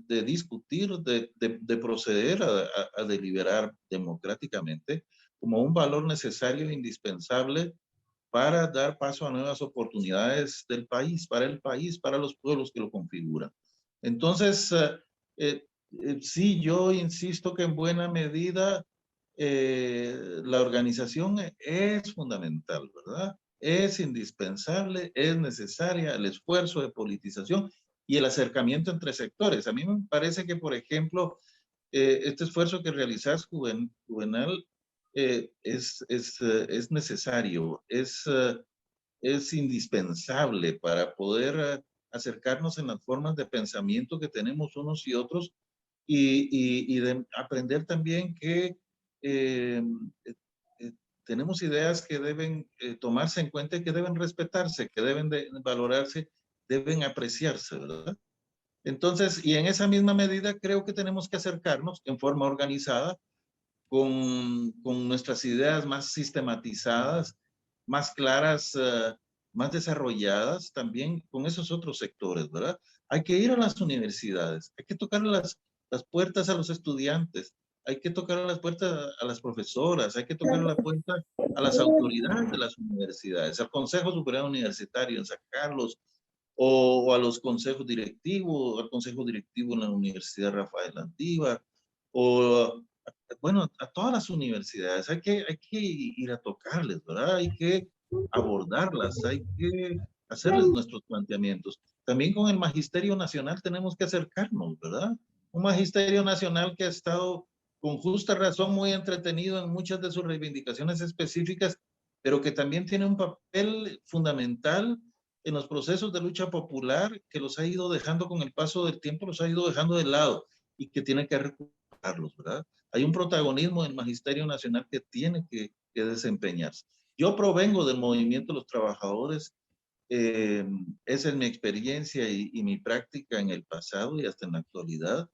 de discutir, de proceder a deliberar democráticamente como un valor necesario e indispensable para dar paso a nuevas oportunidades del país, para los pueblos que lo configuran. Entonces, sí, yo insisto que en buena medida la organización es fundamental, ¿verdad? Es indispensable, es necesaria el esfuerzo de politización y el acercamiento entre sectores. A mí me parece que, por ejemplo, este esfuerzo que realizas, Juvenal, es necesario, es indispensable para poder acercarnos en las formas de pensamiento que tenemos unos y otros y de aprender también que eh, eh, tenemos ideas que deben tomarse en cuenta y que deben respetarse, que deben de valorarse, deben apreciarse, ¿verdad? Entonces, y en esa misma medida creo que tenemos que acercarnos en forma organizada con nuestras ideas más sistematizadas, más claras, más desarrolladas también con esos otros sectores, ¿verdad? Hay que ir a las universidades, hay que tocar las puertas a los estudiantes, hay que tocar las puertas a las profesoras, hay que tocar la puerta a las autoridades de las universidades, al Consejo Superior Universitario en San Carlos, o a los consejos directivos, al consejo directivo en la Universidad Rafael Landívar, o bueno, a todas las universidades. Hay que ir a tocarles, ¿verdad? Hay que abordarlas, hay que hacerles nuestros planteamientos. También con el Magisterio Nacional tenemos que acercarnos, ¿verdad? Un Magisterio Nacional que ha estado con justa razón muy entretenido en muchas de sus reivindicaciones específicas, pero que también tiene un papel fundamental en los procesos de lucha popular que los ha ido dejando con el paso del tiempo, los ha ido dejando de lado y que tiene que recuperarlos, ¿verdad? Hay un protagonismo del Magisterio Nacional que tiene que desempeñarse. Yo provengo del movimiento de los trabajadores, esa es mi experiencia y mi práctica en el pasado y hasta en la actualidad.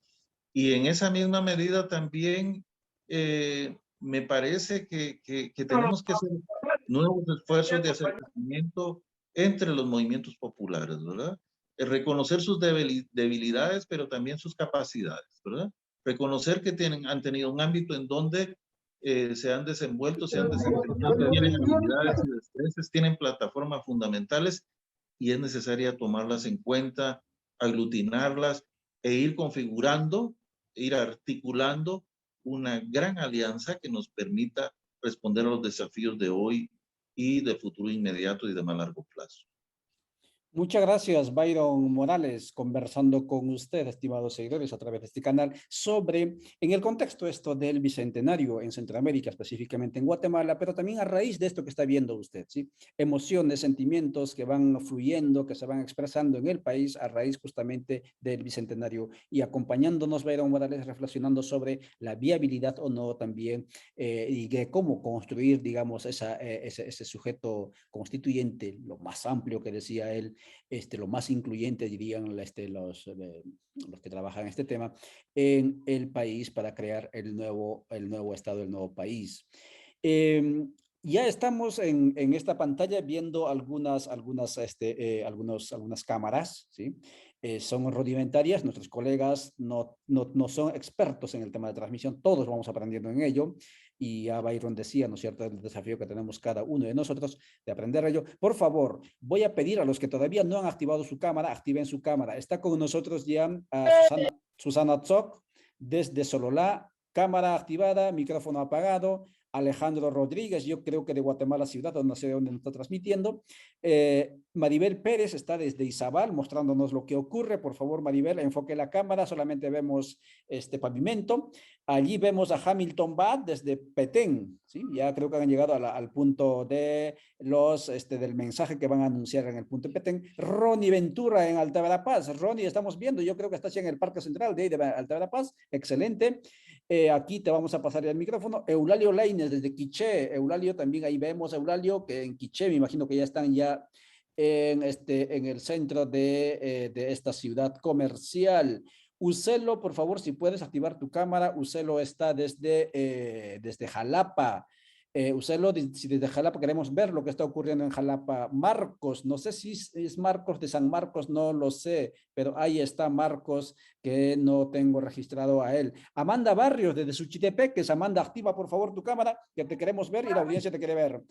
Y en esa misma medida también me parece que tenemos que hacer nuevos esfuerzos de acercamiento entre los movimientos populares, ¿verdad? Reconocer sus debilidades, pero también sus capacidades, ¿verdad? Reconocer que han tenido un ámbito en donde se han desenvuelto, se han desempeñado, tienen habilidades y destrezas, tienen plataformas fundamentales y es necesaria tomarlas en cuenta, aglutinarlas e ir configurando, ir articulando una gran alianza que nos permita responder a los desafíos de hoy y de futuro inmediato y de más largo plazo.
Muchas gracias, Byron Morales, conversando con usted, estimados seguidores, a través de este canal, sobre, en el contexto esto del Bicentenario en Centroamérica, específicamente en Guatemala, pero también a raíz de esto que está viendo usted, ¿sí? Emociones, sentimientos que van fluyendo, que se van expresando en el país a raíz justamente del Bicentenario y acompañándonos, Byron Morales, reflexionando sobre la viabilidad o no también y de cómo construir, digamos, ese sujeto constituyente, lo más amplio que decía él, lo más incluyente, dirían los que trabajan en este tema, en el país para crear el nuevo Estado, el nuevo país. Ya estamos en esta pantalla viendo algunas cámaras, ¿sí? Son rudimentarias, nuestros colegas no son expertos en el tema de transmisión, todos vamos aprendiendo en ello, y ya Byron decía, ¿no es cierto?, el desafío que tenemos cada uno de nosotros de aprender ello. Por favor, voy a pedir a los que todavía no han activado su cámara, activen su cámara. Está con nosotros ya Susana Tzoc, desde Sololá, cámara activada, micrófono apagado. Alejandro Rodríguez, yo creo que de Guatemala ciudad, no sé dónde nos está transmitiendo. Maribel Pérez está desde Izabal mostrándonos lo que ocurre. Por favor, Maribel, enfoque la cámara, solamente vemos este pavimento. Allí vemos a Hamilton Bad desde Petén, ¿sí? Ya creo que han llegado al punto de del mensaje que van a anunciar en el punto de Petén. Ronnie Ventura en Alta Verapaz. Ronnie, estamos viendo, yo creo que estás en el Parque Central de Alta Verapaz, excelente. Aquí te vamos a pasar el micrófono. Eulalio Lainez desde Quiché. Eulalio, también ahí vemos, Eulalio, que en Quiché, me imagino que ya están ya en el centro de esta ciudad comercial. Ucelo, por favor, si puedes activar tu cámara. Ucelo está desde Jalapa. Ucelo, si desde Jalapa queremos ver lo que está ocurriendo en Jalapa. Marcos, no sé si es Marcos de San Marcos, no lo sé, pero ahí está Marcos, que no tengo registrado a él. Amanda Barrios desde Suchitepeques. Amanda, activa por favor tu cámara, que te queremos ver y la audiencia te quiere ver.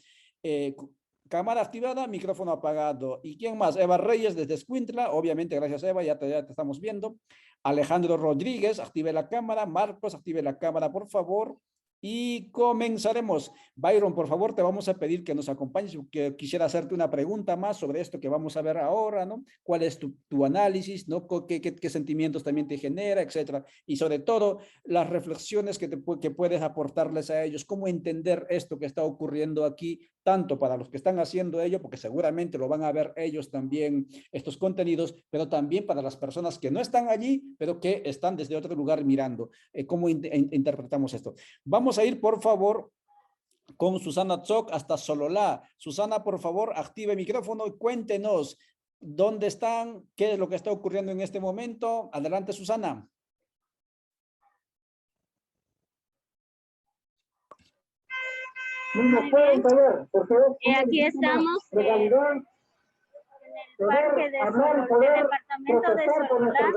Cámara activada, micrófono apagado. ¿Y quién más? Eva Reyes desde Escuintla. Obviamente, gracias Eva, ya te estamos viendo. Alejandro Rodríguez, active la cámara. Marcos, active la cámara, por favor. Y comenzaremos. Byron, por favor, te vamos a pedir que nos acompañes, que quisiera hacerte una pregunta más sobre esto que vamos a ver ahora, ¿no? ¿Cuál es tu análisis, ¿no? ¿Qué sentimientos también te genera, etcétera? Y sobre todo, las reflexiones que puedes aportarles a ellos, cómo entender esto que está ocurriendo aquí, tanto para los que están haciendo ello, porque seguramente lo van a ver ellos también, estos contenidos, pero también para las personas que no están allí, pero que están desde otro lugar mirando. ¿Cómo interpretamos esto? Vamos a ir, por favor, con Susana Tzoc hasta Sololá. Susana, por favor, active el micrófono y cuéntenos ¿Dónde están? ¿Qué es lo que está ocurriendo en este momento? Adelante, Susana.
Muy bien. Aquí estamos en el parque del departamento de Sololá.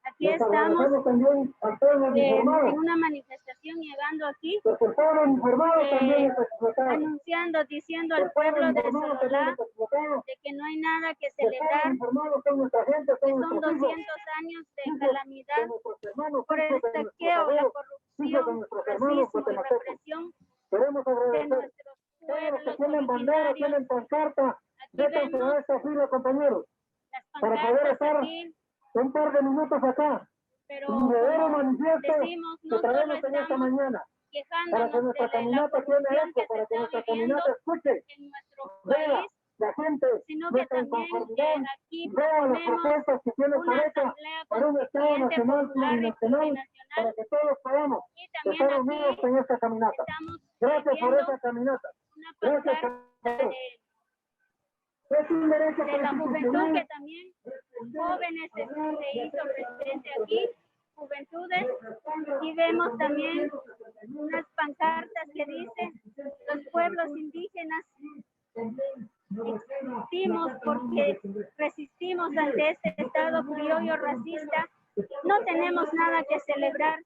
Aquí estamos en una manifestación llegando aquí, anunciando, diciendo al pueblo de Sololá de que no hay nada que celebrar, que son 200 años de calamidad por el saqueo, la corrupción, racismo y represión de nuestros pueblos originarios. Aquí vemos las pancartas aquí.
Un par de minutos acá.
Pero
Como
manifiesto decimos, no
que traemos
solo
en esta
estamos
mañana, para que
quejándonos
nuestra
de la
caminata tiene
corrupción
eco,
que se
para que
está
nuestra
viviendo
caminata escuche,
en nuestro
vea
país,
la gente
sino que
nuestra
también
inconformidad,
aquí
vea las
proponemos
propuestas que tiene
una
Codeca
asamblea
para un Estado
constituyente
nacional
popular y
plurinacional, para
plurinacional,
que todos podamos
y también
estar unidos
aquí
en esta caminata.
estamos
Gracias por
viendo
esa caminata.
una
Gracias
pancarta
Es un derecho
de la juventud que
constitucional.
también jóvenes se hizo presente aquí, juventudes, y vemos también unas pancartas que dicen los pueblos indígenas existimos porque resistimos ante este estado criollo racista, no tenemos nada que celebrar.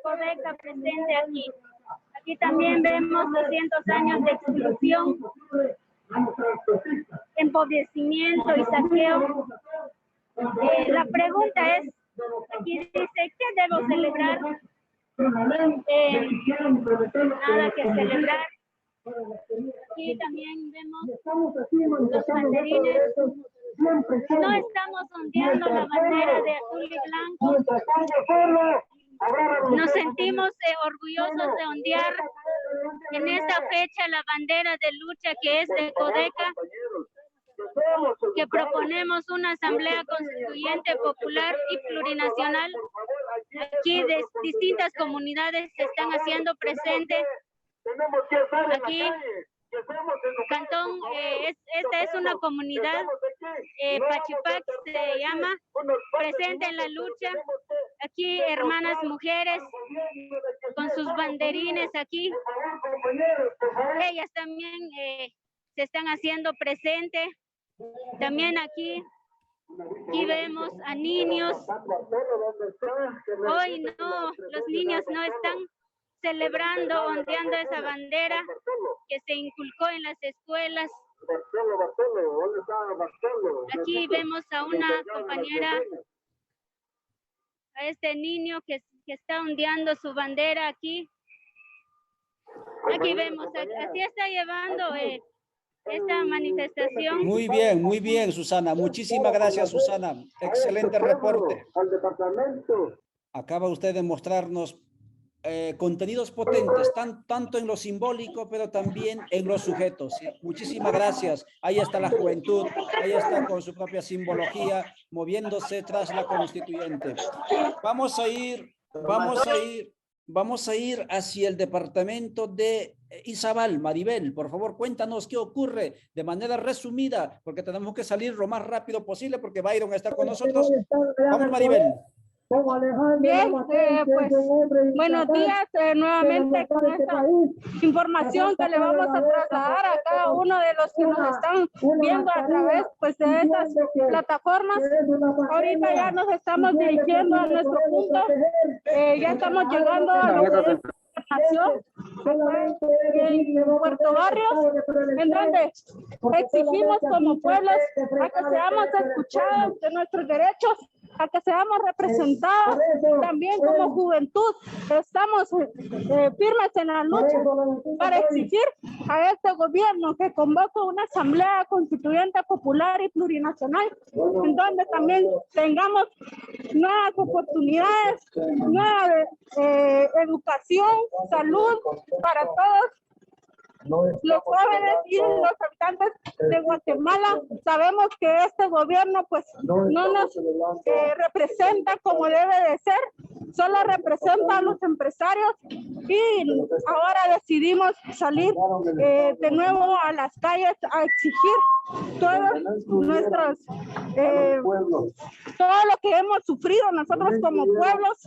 Codeca presente aquí. Aquí también vemos 200 años de exclusión, empobrecimiento y saqueo. La pregunta es, aquí dice, ¿qué debo celebrar? Nada que celebrar. Aquí también vemos los banderines. No estamos ondeando la bandera de azul y blanco. Nos sentimos orgullosos de ondear en esta fecha la bandera de lucha que es de Codeca, que proponemos una asamblea constituyente popular y plurinacional. Aquí de distintas comunidades se están haciendo presentes. Aquí, Cantón, esta es una comunidad, Pachipac se llama, presente en la lucha. Aquí hermanas mujeres con sus banderines aquí. Ellas también se están haciendo presentes. También aquí vemos a niños. Hoy no, los niños no están celebrando, ondeando esa bandera que se inculcó en las escuelas. Aquí vemos a una compañera, a este niño que está ondeando su bandera aquí. Aquí vemos, así está llevando esta manifestación.
Muy bien, Susana. Muchísimas gracias, Susana. Excelente reporte. Acaba usted de mostrarnos contenidos potentes, tanto en lo simbólico, pero también en los sujetos. ¿Sí? Muchísimas gracias. Ahí está la juventud, ahí está con su propia simbología, moviéndose tras la constituyente. Vamos a ir hacia el departamento de Izabal. Maribel, por favor, cuéntanos qué ocurre de manera resumida, porque tenemos que salir lo más rápido posible porque Byron está con nosotros. Vamos, Maribel.
Bien, pues buenos días nuevamente con esta información que le vamos a trasladar a cada uno de los que nos están viendo a través pues de estas plataformas. Ahorita ya nos estamos dirigiendo a nuestro punto, ya estamos llegando a lo que es en Puerto Barrios, en donde exigimos como pueblos a que seamos escuchados de nuestros derechos, a que seamos representados también como juventud. Estamos firmes en la lucha para exigir a este gobierno que convoque una asamblea constituyente popular y plurinacional, en donde también tengamos nuevas oportunidades, nueva educación, salud para todos Los jóvenes y los habitantes de Guatemala sabemos que este gobierno pues no nos representa como debe de ser, solo representa a los empresarios y ahora decidimos salir de nuevo a las calles a exigir todos nuestros todo lo que hemos sufrido nosotros como pueblos,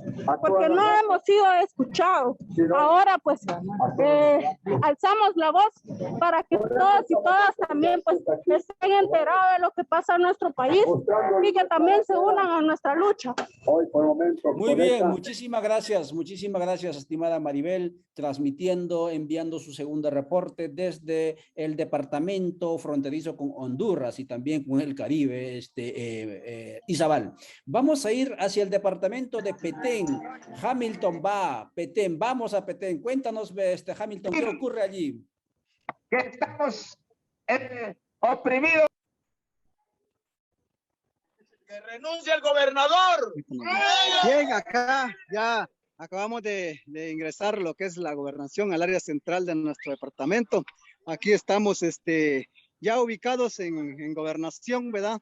porque no hemos sido escuchados. Ahora pues alzamos la voz para que todos y todas también pues estén enterados de lo que pasa en nuestro país y que también se unan a nuestra lucha.
Muy bien, muchísimas gracias, estimada Maribel, transmitiendo, enviando su segundo reporte desde el departamento fronterizo con Honduras y también con el Caribe, Izabal. Vamos a ir hacia el departamento de Petén. Hamilton va, Petén, vamos a Petén. Cuéntanos, Hamilton, ¿qué ocurre allí?
Que estamos oprimidos.
¡Que renuncie el gobernador!
Bien, acá ya acabamos de ingresar lo que es la gobernación al área central de nuestro departamento. Aquí estamos ya ubicados en gobernación, ¿verdad?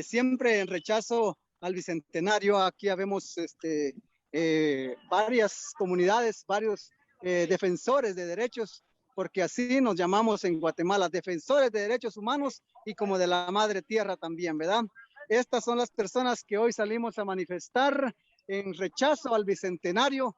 Siempre en rechazo al bicentenario. Aquí vemos varias comunidades, varios defensores de derechos, porque así nos llamamos en Guatemala, defensores de derechos humanos y como de la madre tierra también, ¿verdad? Estas son las personas que hoy salimos a manifestar en rechazo al bicentenario.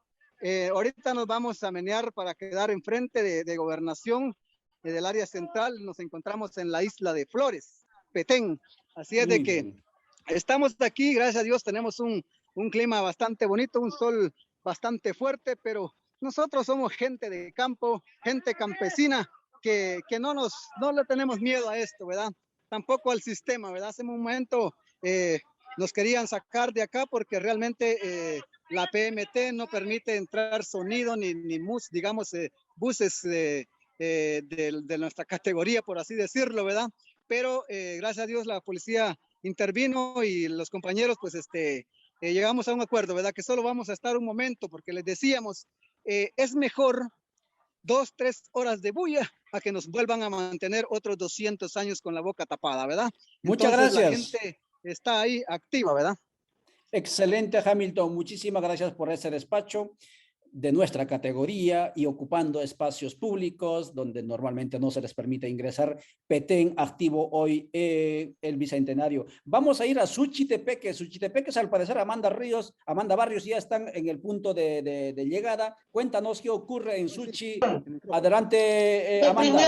Ahorita nos vamos a menear para quedar enfrente de gobernación del área central. Nos encontramos en la isla de Flores, Petén. Así es de que estamos aquí, gracias a Dios, tenemos un clima bastante bonito, un sol bastante fuerte, pero nosotros somos gente de campo, gente campesina, que no le tenemos miedo a esto, ¿verdad? Tampoco al sistema, ¿verdad? Hace un momento nos querían sacar de acá porque realmente la PMT no permite entrar sonido ni digamos, buses de nuestra categoría, por así decirlo, ¿verdad? Pero gracias a Dios la policía intervino y los compañeros, pues, llegamos a un acuerdo, ¿verdad? Que solo vamos a estar un momento porque les decíamos, es mejor 2-3 horas de bulla a que nos vuelvan a mantener otros 200 años con la boca tapada, ¿verdad?
Muchas
Entonces,
gracias.
La gente está ahí activa, ¿verdad?
Excelente, Hamilton. Muchísimas gracias por ese despacho de nuestra categoría y ocupando espacios públicos donde normalmente no se les permite ingresar. Petén activo hoy el bicentenario. Vamos a ir a Suchitepeques. Suchitepeques, al parecer, Amanda Barrios ya están en el punto de llegada. Cuéntanos qué ocurre en Suchi. Adelante, Amanda.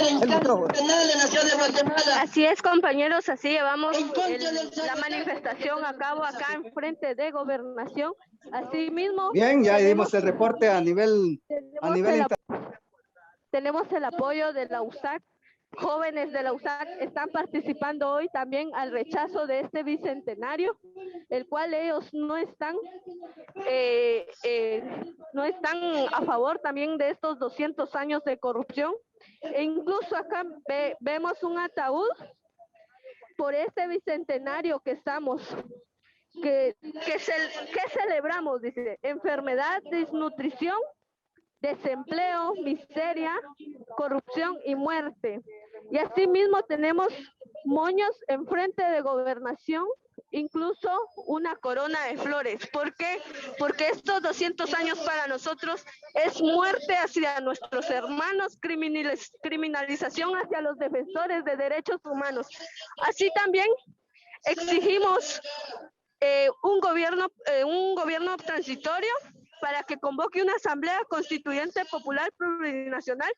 Así es, compañeros, así llevamos la manifestación a cabo acá en frente de gobernación. Así mismo.
Bien, ya dimos el reporte a nivel
tenemos el apoyo de la USAC. Jóvenes de la USAC están participando hoy también al rechazo de este bicentenario, el cual ellos no están a favor también de estos 200 años de corrupción. E incluso acá vemos un ataúd por este bicentenario que estamos. ¿Qué celebramos? Dice, enfermedad, desnutrición, desempleo, miseria, corrupción y muerte. Y asimismo tenemos moños enfrente de gobernación, incluso una corona de flores. ¿Por qué? Porque estos 200 años para nosotros es muerte hacia nuestros hermanos, criminalización hacia los defensores de derechos humanos. Así también exigimos un gobierno transitorio para que convoque una asamblea constituyente popular plurinacional.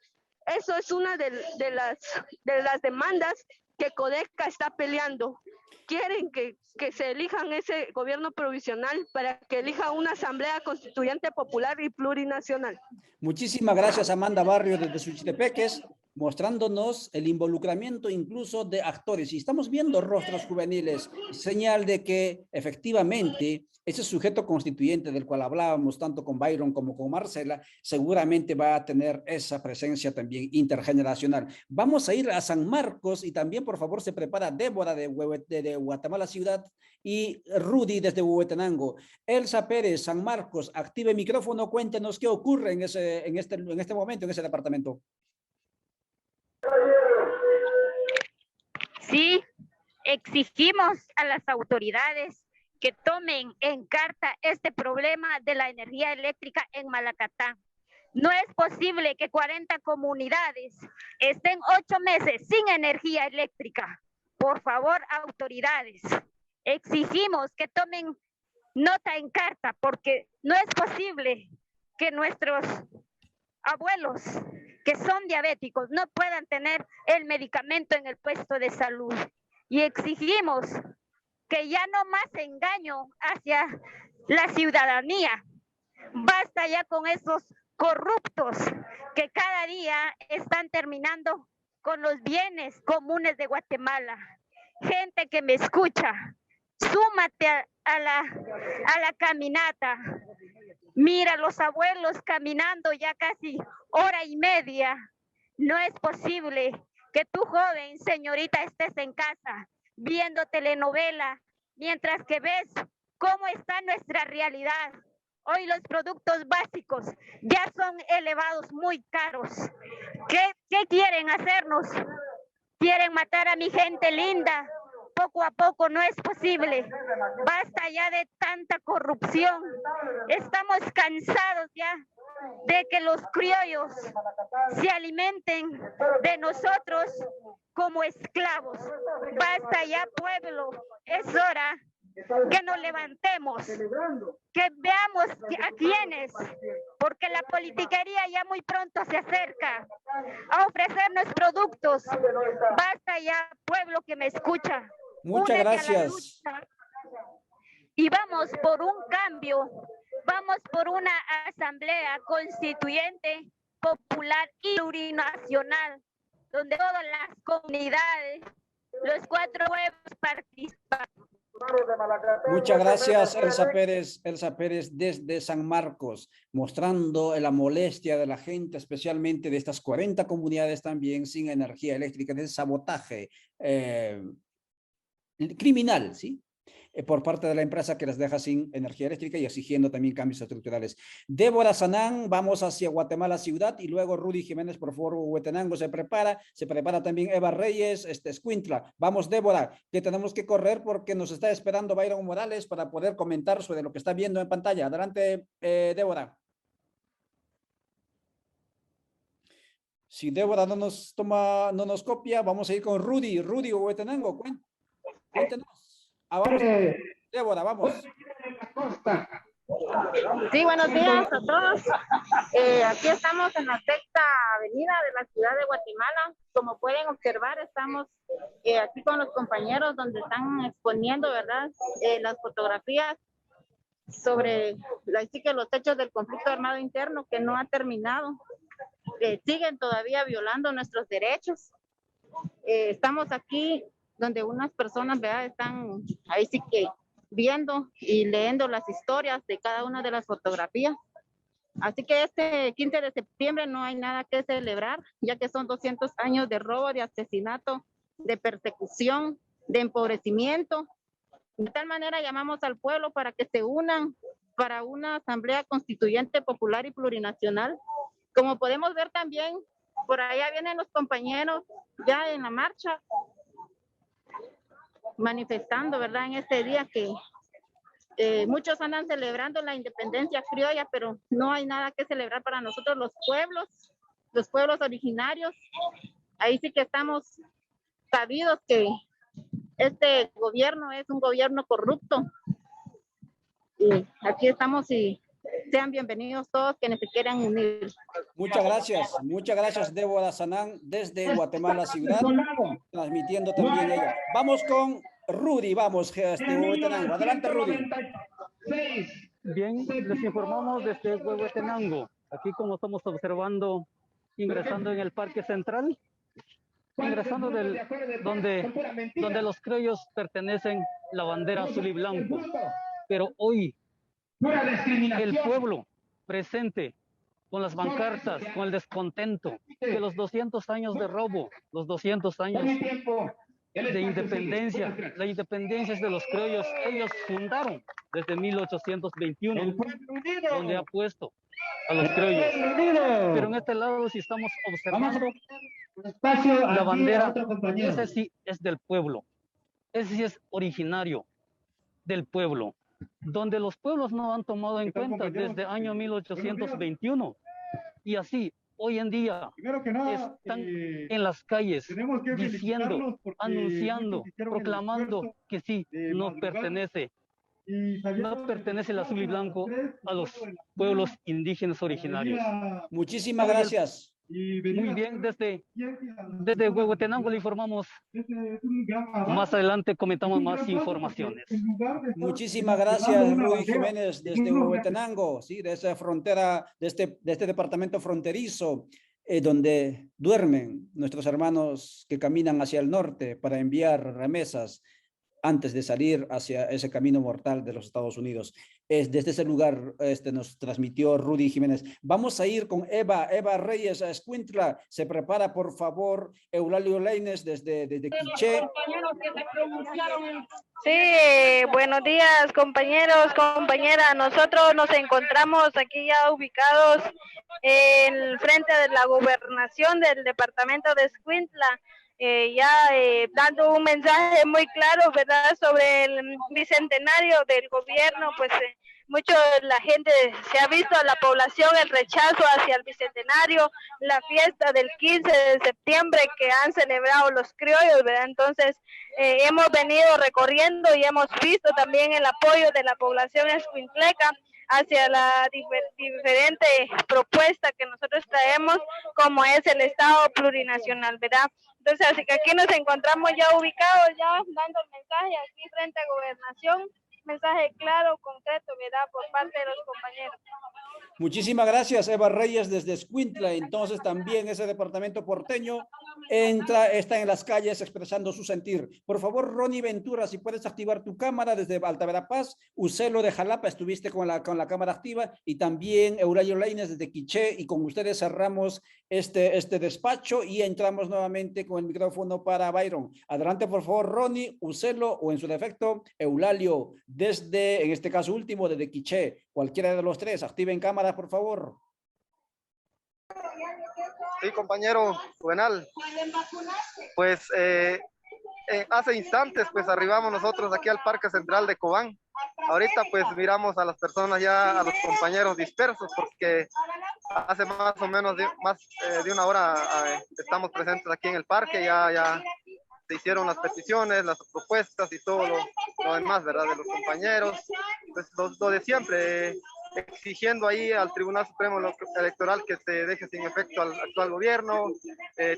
Eso es una de las demandas que Codeca está peleando. Quieren que se elijan ese gobierno provisional para que elija una asamblea constituyente popular y plurinacional.
Muchísimas gracias, Amanda Barrio, desde Suchitepeques, mostrándonos el involucramiento incluso de actores. Y estamos viendo rostros juveniles, señal de que efectivamente ese sujeto constituyente del cual hablábamos tanto con Byron como con Marcela, seguramente va a tener esa presencia también intergeneracional. Vamos a ir a San Marcos y también, por favor, se prepara Débora de Guatemala Ciudad y Rudy desde Huehuetenango. Elsa Pérez, San Marcos, active micrófono, cuéntenos qué ocurre en este momento en ese departamento.
Sí, exigimos a las autoridades que tomen en carta este problema de la energía eléctrica en Malacatán. No es posible que 40 comunidades estén 8 meses sin energía eléctrica. Por favor, autoridades, exigimos que tomen nota en carta, porque no es posible que nuestros abuelos que son diabéticos no puedan tener el medicamento en el puesto de salud. Y exigimos que ya no más engaño hacia la ciudadanía. Basta ya con esos corruptos que cada día están terminando con los bienes comunes de Guatemala. Gente que me escucha, súmate a la caminata. Mira, los abuelos caminando ya casi hora y media. No es posible que tú, joven, señorita, estés en casa viendo telenovela, mientras que ves cómo está nuestra realidad. Hoy los productos básicos ya son elevados, muy caros. ¿Qué quieren hacernos? Quieren matar a mi gente linda. Poco a poco no es posible. Basta ya de tanta corrupción. Estamos cansados ya de que los criollos se alimenten de nosotros como esclavos. Basta ya, pueblo. Es hora que nos levantemos, que veamos a quiénes, porque la politiquería ya muy pronto se acerca a ofrecernos productos. Basta ya, pueblo que me escucha.
Muchas gracias.
Y vamos por un cambio, vamos por una asamblea constituyente, popular y plurinacional, donde todas las comunidades, los 4 pueblos participan.
Muchas gracias, Elsa Pérez desde San Marcos, mostrando la molestia de la gente, especialmente de estas 40 comunidades también sin energía eléctrica, de sabotaje criminal, ¿sí? Por parte de la empresa que les deja sin energía eléctrica y exigiendo también cambios estructurales. Débora Sanán, vamos hacia Guatemala ciudad y luego Rudy Jiménez, por favor, Huetenango se prepara también Eva Reyes, Escuintla. Vamos, Débora, que tenemos que correr porque nos está esperando Byron Morales para poder comentar sobre lo que está viendo en pantalla. Adelante, Débora. Si Débora no nos copia, vamos a ir con Rudy Huetenango, cuéntenos. Vamos, Débora, vamos.
Sí, buenos días a todos. Aquí estamos en la sexta avenida de la ciudad de Guatemala. Como pueden observar, estamos aquí con los compañeros donde están exponiendo, ¿verdad? Las fotografías sobre los hechos del conflicto armado interno que no ha terminado. Siguen todavía violando nuestros derechos. Estamos aquí donde unas personas, ¿verdad? Están ahí sí que viendo y leyendo las historias de cada una de las fotografías. Así que este 15 de septiembre no hay nada que celebrar, ya que son 200 años de robo, de asesinato, de persecución, de empobrecimiento. De tal manera llamamos al pueblo para que se unan para una asamblea constituyente popular y plurinacional. Como podemos ver también, por allá vienen los compañeros ya en la marcha, manifestando, ¿verdad? En este día que muchos andan celebrando la independencia criolla, pero no hay nada que celebrar para nosotros los pueblos originarios. Ahí sí que estamos sabidos que este gobierno es un gobierno corrupto. Y aquí estamos y sean bienvenidos todos quienes se quieran unir.
Muchas gracias Débora Sanán desde Guatemala ciudad, transmitiendo también ella. Vamos con Rudy, vamos, Huetenango. Adelante, Rudy.
Bien, les informamos desde Huehuetenango. Aquí como estamos observando, ingresando en el Parque Central, ingresando donde los criollos pertenecen la bandera azul y blanco. Pero hoy el pueblo presente con las pancartas, con el descontento de los 200 años de robo, los 200 años de independencia. La independencia es de los criollos. Ellos fundaron desde 1821, donde ha puesto a los criollos. Pero en este lado, si estamos observando, La bandera, ese sí es del pueblo. Ese sí es originario del pueblo, donde los pueblos no han tomado en cuenta desde el año 1821. Y así, hoy en día, están en las calles diciendo, anunciando, proclamando que sí, nos pertenece. No pertenece el azul y blanco a los pueblos indígenas originarios.
Muchísimas gracias.
Muy bien, desde Huehuetenango le informamos. Más adelante comentamos más informaciones.
Muchísimas gracias, Rudy Jiménez, desde Huehuetenango, ¿sí? De esa frontera, de este departamento fronterizo, donde duermen nuestros hermanos que caminan hacia el norte para enviar remesas antes de salir hacia ese camino mortal de los Estados Unidos. Desde ese lugar nos transmitió Rudy Jiménez. Vamos a ir con Eva Reyes a Escuintla. Se prepara, por favor, Eulalio Lainez desde Quiché.
Sí, buenos días, compañeros, compañeras. Nosotros nos encontramos aquí ya ubicados en el frente de la gobernación del departamento de Escuintla. Dando un mensaje muy claro, ¿verdad?, sobre el bicentenario del gobierno. Pues mucho la gente se ha visto, a la población, el rechazo hacia el bicentenario, la fiesta del 15 de septiembre que han celebrado los criollos, ¿verdad? Entonces hemos venido recorriendo y hemos visto también el apoyo de la población escuintleca hacia la diferente propuesta que nosotros traemos, como es el Estado plurinacional, ¿verdad? Entonces, así que aquí nos encontramos ya ubicados, ya dando el mensaje aquí frente a Gobernación, mensaje claro, concreto, ¿verdad?, por parte de los compañeros.
Muchísimas gracias, Eva Reyes desde Escuintla. Entonces también ese departamento porteño está en las calles expresando su sentir. Por favor, Ronnie Ventura, si puedes activar tu cámara desde Alta Verapaz. Ucelo de Jalapa, estuviste con la cámara activa, y también Eulalio Lainez desde Quiché, y con ustedes cerramos este despacho y entramos nuevamente con el micrófono para Byron. Adelante, por favor, Ronnie, Ucelo o en su defecto Eulalio desde, en este caso último, desde Quiché. Cualquiera de los tres, activen cámara, por favor.
Sí, compañero Juvenal. Pues hace instantes pues arribamos nosotros aquí al Parque Central de Cobán. Ahorita pues miramos a las personas ya, a los compañeros dispersos, porque hace más o menos de una hora estamos presentes aquí en el parque. Ya se hicieron las peticiones, las propuestas y todo lo demás, ¿verdad?, de los compañeros. Pues lo de siempre, exigiendo ahí al Tribunal Supremo Electoral que se deje sin efecto al actual gobierno,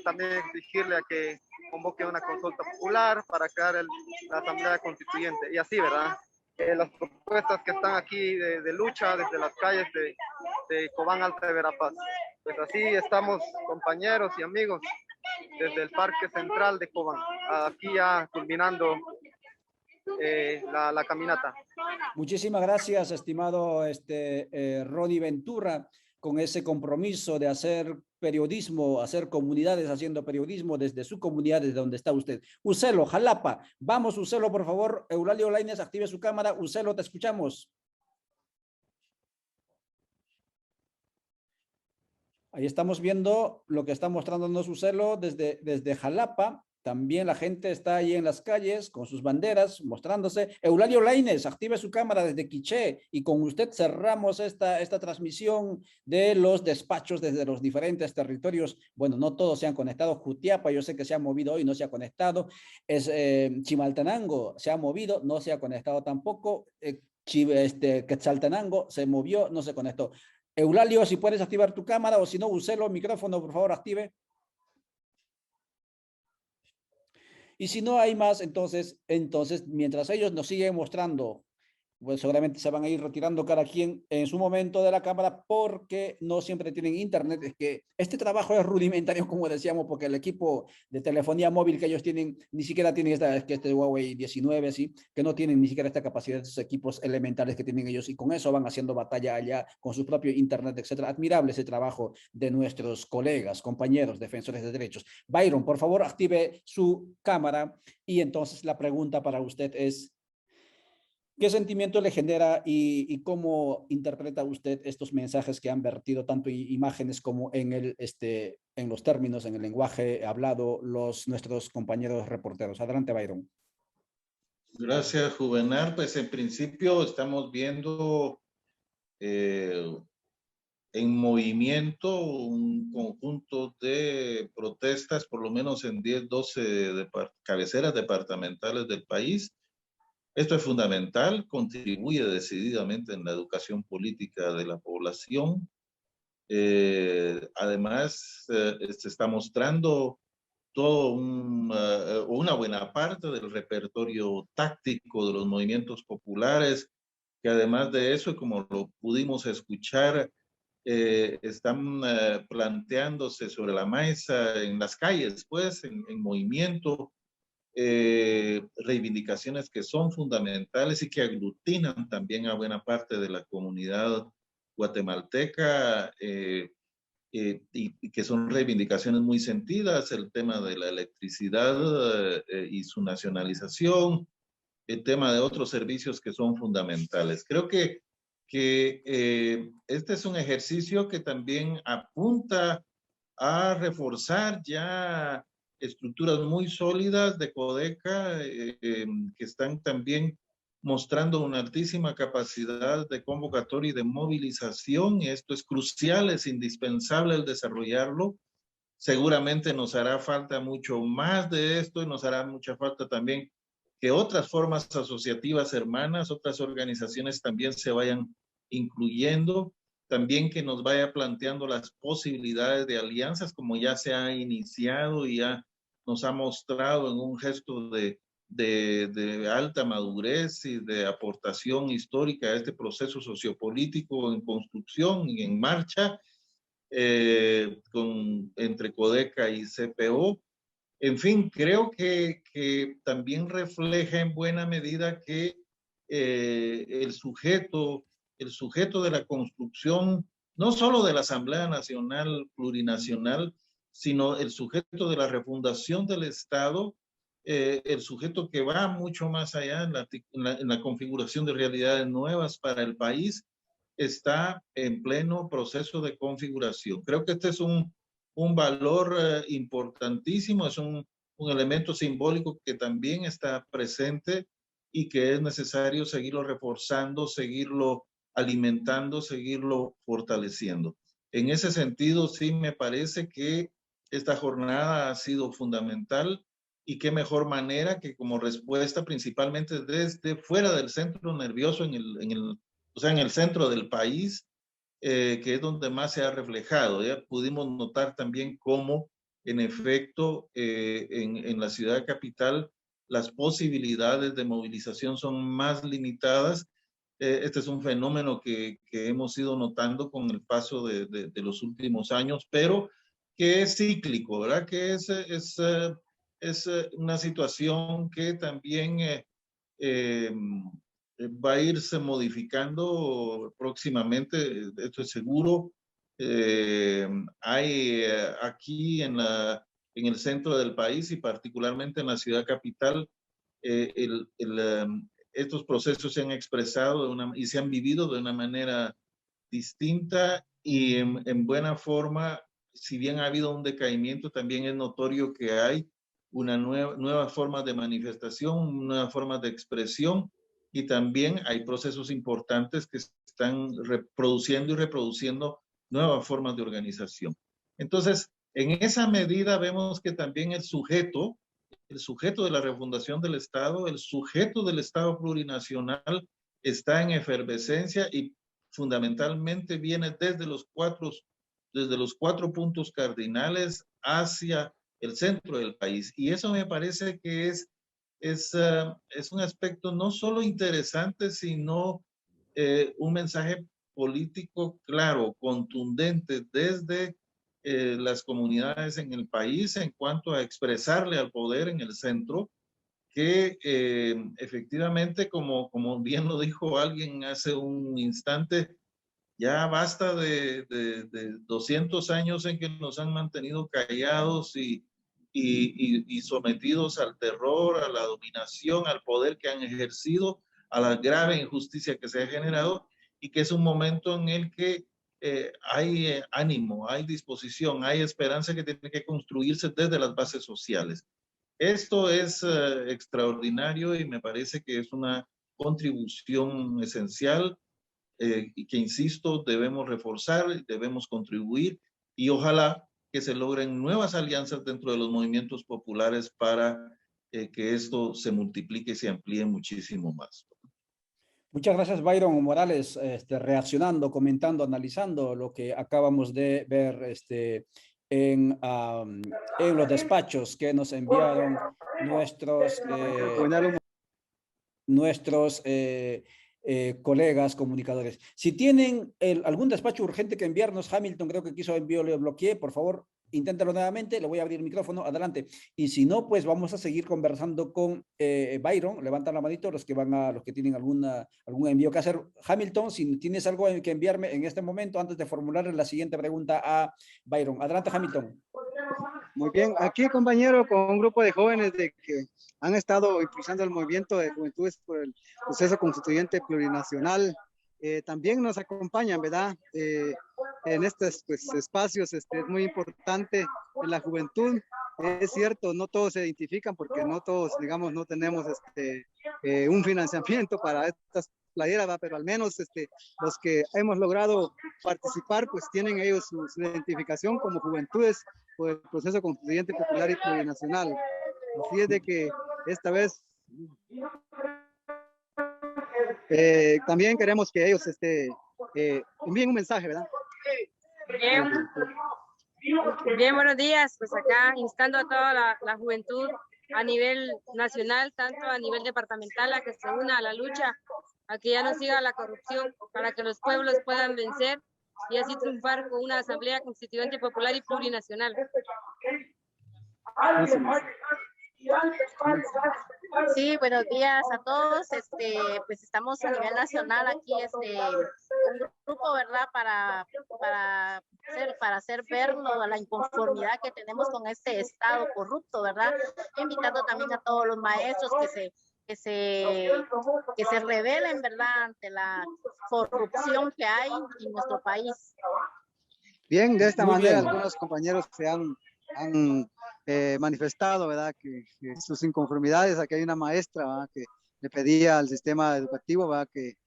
también exigirle a que convoque una consulta popular para crear la Asamblea Constituyente, y así, ¿verdad? Las propuestas que están aquí de lucha desde las calles de Cobán, Alta de Verapaz. Pues así estamos, compañeros y amigos, desde el Parque Central de Cobán, aquí ya culminando la caminata.
Muchísimas gracias, estimado Ronnie Ventura, con ese compromiso de hacer periodismo, hacer comunidades haciendo periodismo desde su comunidad, desde donde está usted. Ucelo, Jalapa. Vamos, Ucelo, por favor. Eulalio Lainez, active su cámara. Ucelo, te escuchamos. Ahí estamos viendo lo que está mostrándonos Ucelo desde Jalapa. También la gente está ahí en las calles con sus banderas mostrándose. Eulalio Lainez, active su cámara desde Quiché, y con usted cerramos esta transmisión de los despachos desde los diferentes territorios. Bueno, no todos se han conectado. Jutiapa, yo sé que se ha movido hoy, no se ha conectado. Chimaltenango se ha movido, no se ha conectado tampoco. Quetzaltenango se movió, no se conectó. Eulalio, si puedes activar tu cámara, o si no, Ucelo, micrófono, por favor, active. Y si no hay más, entonces mientras ellos nos siguen mostrando, pues seguramente se van a ir retirando cada quien en su momento de la cámara, porque no siempre tienen internet. Es que este trabajo es rudimentario, como decíamos, porque el equipo de telefonía móvil que ellos tienen, ni siquiera tienen este Huawei 19, ¿sí?, que no tienen ni siquiera esta capacidad de esos equipos elementales que tienen ellos, y con eso van haciendo batalla allá con su propio internet, etcétera. Admirable ese trabajo de nuestros colegas, compañeros, defensores de derechos. Byron, por favor, active su cámara, y entonces la pregunta para usted es: ¿Qué sentimiento le genera y cómo interpreta usted estos mensajes que han vertido tanto imágenes como en en los términos, en el lenguaje hablado, nuestros compañeros reporteros? Adelante, Byron.
Gracias, Juvenal. Pues en principio estamos viendo en movimiento un conjunto de protestas, por lo menos en 10, 12 cabeceras departamentales del país. Esto es fundamental, contribuye decididamente en la educación política de la población. Además, se está mostrando todo una buena parte del repertorio táctico de los movimientos populares, que además de eso, como lo pudimos escuchar, están planteándose sobre la mesa en las calles, pues, en movimiento, reivindicaciones que son fundamentales y que aglutinan también a buena parte de la comunidad guatemalteca, y que son reivindicaciones muy sentidas: el tema de la electricidad y su nacionalización, el tema de otros servicios que son fundamentales. Creo que este es un ejercicio que también apunta a reforzar ya estructuras muy sólidas de Codeca, que están también mostrando una altísima capacidad de convocatoria y de movilización. Esto es crucial, es indispensable el desarrollarlo. Seguramente nos hará falta mucho más de esto y nos hará mucha falta también que otras formas asociativas hermanas, otras organizaciones también se vayan incluyendo, también que nos vaya planteando las posibilidades de alianzas, como ya se ha iniciado y ya nos ha mostrado en un gesto de alta madurez y de aportación histórica a este proceso sociopolítico en construcción y en marcha, entre Codeca y CPO. En fin, creo que también refleja en buena medida que el sujeto de la construcción, no solo de la Asamblea Nacional Plurinacional, sino el sujeto de la refundación del Estado, el sujeto que va mucho más allá en la configuración de realidades nuevas para el país, está en pleno proceso de configuración. Creo que este es un valor importantísimo, es un elemento simbólico que también está presente y que es necesario seguirlo reforzando, seguirlo alimentando, seguirlo fortaleciendo. En ese sentido, sí me parece que esta jornada ha sido fundamental, y qué mejor manera que como respuesta principalmente desde fuera del centro nervioso, en el centro del país, que es donde más se ha reflejado. Ya pudimos notar también cómo, en efecto, en la ciudad capital, las posibilidades de movilización son más limitadas. Este es un fenómeno que hemos ido notando con el paso de los últimos años, pero que es cíclico, ¿verdad? Que es una situación que también va a irse modificando próximamente, esto es seguro. Hay aquí en el centro del país y particularmente en la ciudad capital, estos procesos se han expresado y se han vivido de una manera distinta y en buena forma. Si bien ha habido un decaimiento, también es notorio que hay una nueva forma de manifestación, nuevas formas de expresión, y también hay procesos importantes que están reproduciendo y reproduciendo nuevas formas de organización. Entonces, en esa medida vemos que también el sujeto de la refundación del Estado, el sujeto del Estado plurinacional, está en efervescencia y fundamentalmente viene desde los cuatro puntos cardinales hacia el centro del país. Y eso me parece que es un aspecto no solo interesante, sino un mensaje político claro, contundente desde las comunidades en el país en cuanto a expresarle al poder en el centro que efectivamente, como bien lo dijo alguien hace un instante, ya basta de 200 años en que nos han mantenido callados y sometidos al terror, a la dominación, al poder que han ejercido. a la grave injusticia que se ha generado y que es un momento en el que hay ánimo, hay disposición, hay esperanza que tiene que construirse desde las bases sociales. Esto es extraordinario y me parece que es una contribución esencial y que, insisto, debemos reforzar, debemos contribuir y ojalá que se logren nuevas alianzas dentro de los movimientos populares para que esto se multiplique y se amplíe muchísimo más.
Muchas gracias, Byron Morales, reaccionando, comentando, analizando lo que acabamos de ver en los despachos que nos enviaron nuestros colegas comunicadores. Si tienen algún despacho urgente que enviarnos, Hamilton creo que quiso envío, le bloqueé, por favor, inténtalo nuevamente, le voy a abrir el micrófono, adelante. Y si no, pues vamos a seguir conversando con Byron, levantan la manito los que tienen algún envío que hacer. Hamilton, si tienes algo que enviarme en este momento, antes de formular la siguiente pregunta a Byron. Adelante, Hamilton.
Muy bien, aquí compañero con un grupo de jóvenes de que han estado impulsando el movimiento de juventudes por el proceso constituyente plurinacional. También nos acompañan, ¿verdad? En estos espacios es muy importante en la juventud. Es cierto, no todos se identifican porque no todos, digamos, no tenemos un financiamiento para estas playeras, ¿va? Pero al menos los que hemos logrado participar, pues tienen ellos su identificación como juventudes por el proceso constituyente popular y plurinacional. Así es de que esta vez también queremos que ellos envíen un mensaje, ¿verdad?
Bien, buenos días. Pues acá instando a toda la juventud a nivel nacional, tanto a nivel departamental, a que se una a la lucha, a que ya no siga la corrupción, para que los pueblos puedan vencer y así triunfar con una asamblea constituyente popular y plurinacional.
Sí, buenos días a todos. Pues estamos a nivel nacional aquí, un grupo, ¿verdad? Para hacer ver la inconformidad que tenemos con este Estado corrupto, ¿verdad? Invitando también a todos los maestros que se rebelen, ¿verdad? Ante la corrupción que hay en nuestro país.
Bien, de esta manera algunos compañeros se han manifestado, ¿verdad? Que sus inconformidades. Aquí hay una maestra, ¿verdad? Que le pedía al sistema educativo, ¿verdad? Que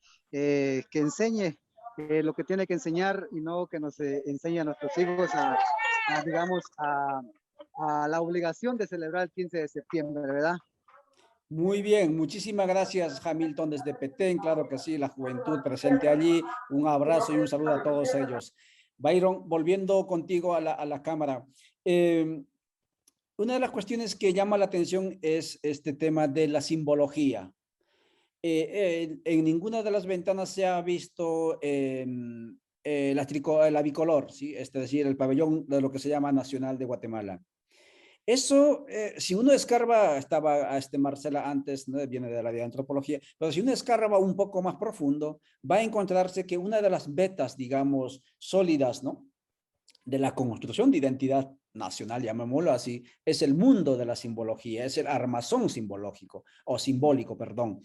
enseñe lo que tiene que enseñar y no que nos enseñe a nuestros hijos digamos, a la obligación de celebrar el 15 de septiembre, ¿verdad?
Muy bien, muchísimas gracias, Hamilton, desde Petén, claro que sí, la juventud presente allí. Un abrazo y un saludo a todos ellos. Byron, volviendo contigo a la cámara. Una de las cuestiones que llama la atención es este tema de la simbología. En ninguna de las ventanas se ha visto la bicolor, ¿sí? Es decir, el pabellón de lo que se llama Nacional de Guatemala. Eso, si uno escarba, estaba Marcela antes, ¿no? Viene de la de antropología, pero si uno escarba un poco más profundo, va a encontrarse que una de las vetas, digamos, sólidas, ¿no? De la construcción de identidad nacional, llamémoslo así, es el mundo de la simbología, es el armazón simbológico, o simbólico, perdón.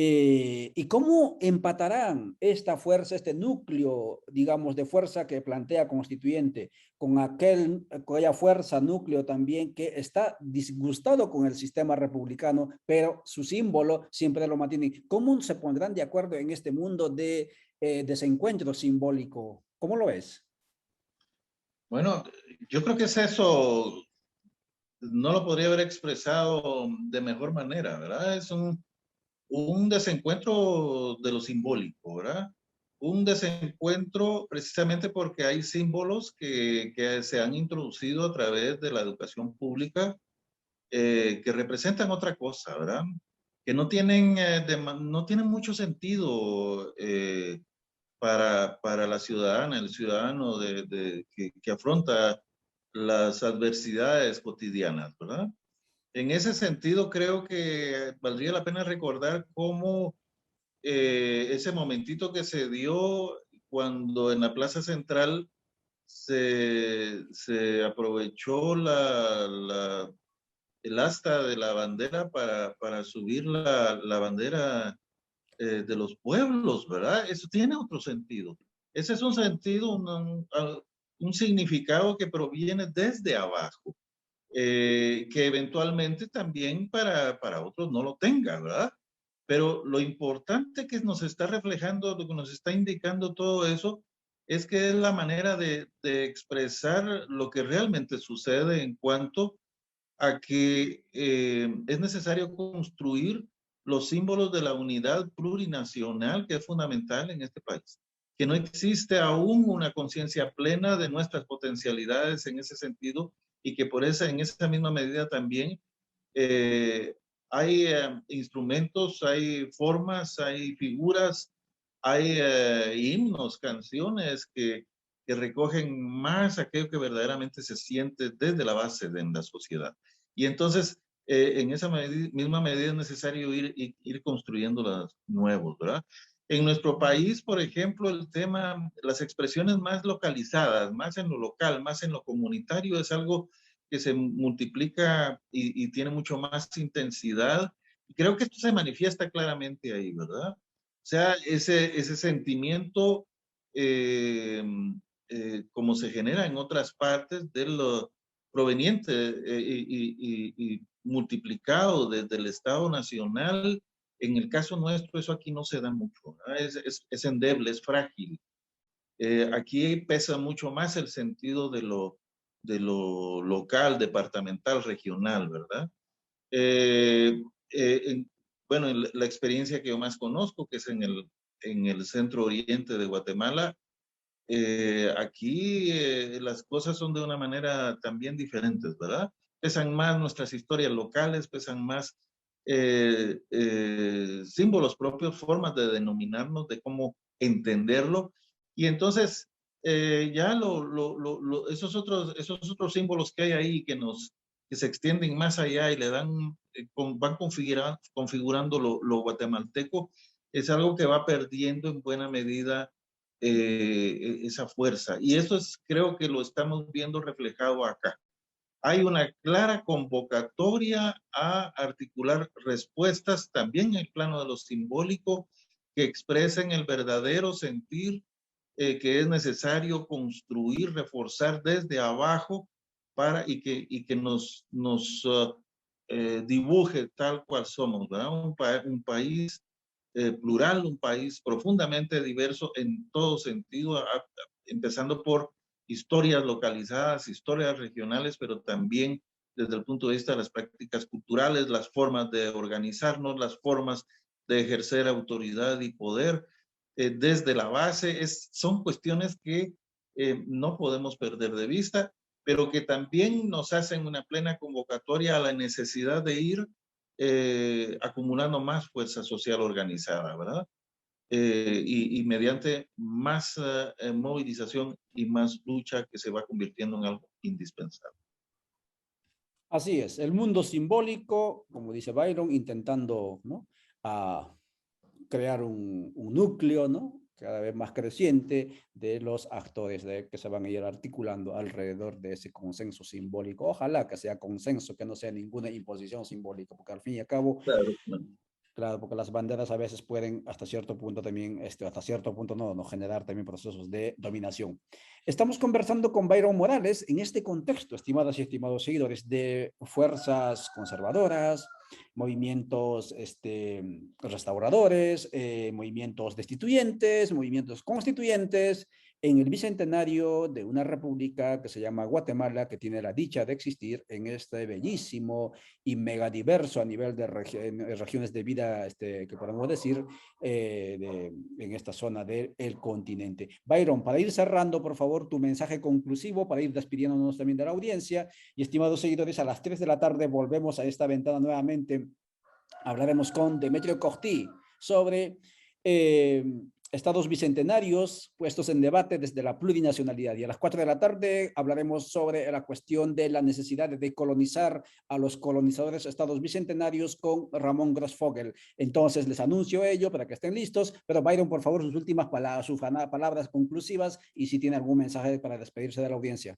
¿Y cómo empatarán esta fuerza, este núcleo, digamos, de fuerza que plantea constituyente, con aquella fuerza, núcleo también que está disgustado con el sistema republicano, pero su símbolo siempre lo mantiene? ¿Cómo se pondrán de acuerdo en este mundo de desencuentro simbólico? ¿Cómo lo ves?
Bueno, yo creo que es eso, no lo podría haber expresado de mejor manera, ¿verdad? Es un desencuentro de lo simbólico, ¿verdad? Un desencuentro precisamente porque hay símbolos que se han introducido a través de la educación pública que representan otra cosa, ¿verdad? Que no tienen mucho sentido para la ciudadana, el ciudadano que afronta las adversidades cotidianas, ¿verdad? En ese sentido, creo que valdría la pena recordar cómo ese momentito que se dio cuando en la Plaza Central se aprovechó el asta de la bandera para subir la bandera de los pueblos, ¿verdad? Eso tiene otro sentido. Ese es un sentido, un significado que proviene desde abajo, que eventualmente también para otros no lo tenga, ¿verdad? Pero lo importante que nos está reflejando, lo que nos está indicando todo eso, es que es la manera de expresar lo que realmente sucede en cuanto a que es necesario construir los símbolos de la unidad plurinacional que es fundamental en este país. Que no existe aún una conciencia plena de nuestras potencialidades en ese sentido y que por eso en esa misma medida también hay instrumentos, hay formas, hay figuras, hay himnos, canciones que recogen más aquello que verdaderamente se siente desde la base de la sociedad. Y entonces, en esa misma medida es necesario ir construyendo los nuevos, ¿verdad? En nuestro país, por ejemplo, el tema, las expresiones más localizadas, más en lo local, más en lo comunitario, es algo que se multiplica y tiene mucho más intensidad. Y creo que esto se manifiesta claramente ahí, ¿verdad? O sea, ese sentimiento, como se genera en otras partes, de lo proveniente y multiplicado desde el Estado Nacional. En el caso nuestro, eso aquí no se da mucho, es endeble, es frágil. Aquí pesa mucho más el sentido de lo local, departamental, regional, ¿verdad? Bueno, la experiencia que yo más conozco, que es en el centro oriente de Guatemala, aquí las cosas son de una manera también diferentes, ¿verdad? Pesan más nuestras historias locales, pesan más símbolos propios, formas de denominarnos, de cómo entenderlo. Y entonces, ya esos otros símbolos que hay ahí que se extienden más allá y le dan, van configurando lo guatemalteco, es algo que va perdiendo en buena medida esa fuerza. Y eso creo que lo estamos viendo reflejado acá. Hay una clara convocatoria a articular respuestas también en el plano de lo simbólico que expresen el verdadero sentir que es necesario construir, reforzar desde abajo y que nos dibuje tal cual somos, ¿verdad? Un país plural, un país profundamente diverso en todo sentido, empezando por historias localizadas, historias regionales, pero también desde el punto de vista de las prácticas culturales, las formas de organizarnos, las formas de ejercer autoridad y poder desde la base. Son cuestiones que no podemos perder de vista, pero que también nos hacen una plena convocatoria a la necesidad de ir acumulando más fuerza social organizada, ¿verdad? Y mediante más movilización y más lucha que se va convirtiendo en algo indispensable.
Así es, el mundo simbólico, como dice Byron, intentando, ¿no?, crear un núcleo, ¿no?, cada vez más creciente de los actores que se van a ir articulando alrededor de ese consenso simbólico. Ojalá que sea consenso, que no sea ninguna imposición simbólica, porque al fin y al cabo, claro, porque las banderas a veces pueden hasta cierto punto también, hasta cierto punto no generar también procesos de dominación. Estamos conversando con Byron Morales en este contexto, estimadas y estimados seguidores, de fuerzas conservadoras, movimientos restauradores, movimientos destituyentes, movimientos constituyentes, en el bicentenario de una república que se llama Guatemala, que tiene la dicha de existir en este bellísimo y megadiverso a nivel de regiones de vida, que podemos decir, en esta zona del continente. Byron, para ir cerrando, por favor, tu mensaje conclusivo, para ir despidiéndonos también de la audiencia. Y estimados seguidores, a las 3 de la tarde volvemos a esta ventana nuevamente. Hablaremos con Demetrio Cortí sobre estados bicentenarios puestos en debate desde la plurinacionalidad. Y a las 4 de la tarde hablaremos sobre la cuestión de la necesidad de decolonizar a los colonizadores estados bicentenarios con Ramón Grossfogel. Entonces les anuncio ello para que estén listos, pero Byron, por favor, sus últimas palabras conclusivas y si tiene algún mensaje para despedirse de la audiencia.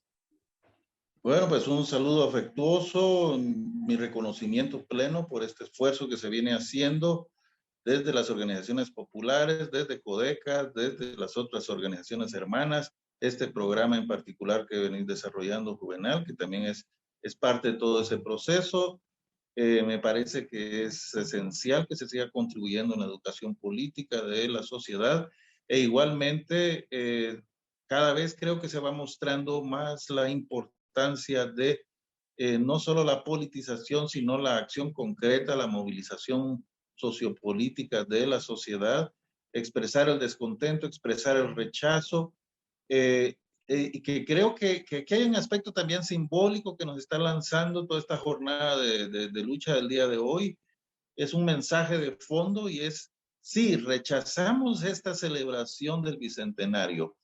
Bueno, pues un saludo afectuoso, mi reconocimiento pleno por este esfuerzo que se viene haciendo desde las organizaciones populares, desde CODECA, desde las otras organizaciones hermanas, este programa en particular que venís desarrollando, Juvenal, que también es parte de todo ese proceso. Me parece que es esencial que se siga contribuyendo en la educación política de la sociedad e igualmente cada vez creo que se va mostrando más la importancia de no solo la politización, sino la acción concreta, la movilización sociopolítica de la sociedad, expresar el descontento, expresar el rechazo, y que creo que hay un aspecto también simbólico que nos está lanzando toda esta jornada de lucha del día de hoy. Es un mensaje de fondo y es, sí, rechazamos esta celebración del Bicentenario,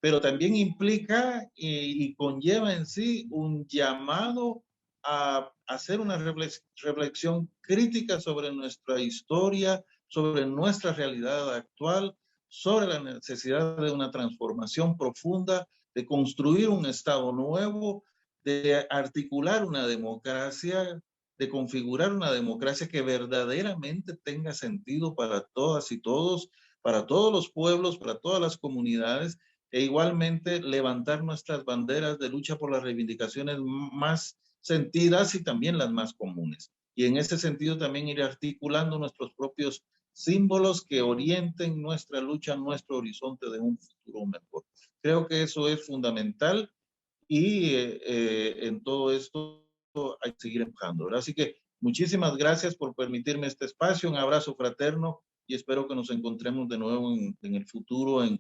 pero también implica y conlleva en sí un llamado a hacer una reflexión crítica sobre nuestra historia, sobre nuestra realidad actual, sobre la necesidad de una transformación profunda, de construir un Estado nuevo, de articular una democracia, de configurar una democracia que verdaderamente tenga sentido para todas y todos, para todos los pueblos, para todas las comunidades, e igualmente levantar nuestras banderas de lucha por las reivindicaciones más sentidas y también las más comunes. Y en ese sentido también ir articulando nuestros propios símbolos que orienten nuestra lucha, nuestro horizonte de un futuro mejor. Creo que eso es fundamental y en todo esto hay que seguir empujando, ¿verdad? Así que muchísimas gracias por permitirme este espacio, un abrazo fraterno y espero que nos encontremos de nuevo en el futuro en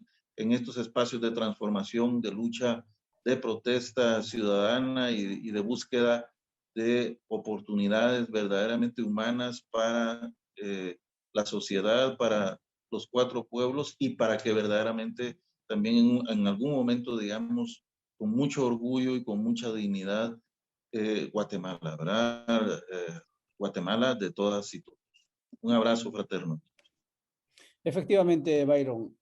estos espacios de transformación, de lucha, de protesta ciudadana y de búsqueda de oportunidades verdaderamente humanas para la sociedad, para los 4 pueblos y para que verdaderamente también en algún momento, digamos, con mucho orgullo y con mucha dignidad, Guatemala, ¿verdad? Guatemala de todas y todos. Un abrazo fraterno.
Efectivamente, Byron,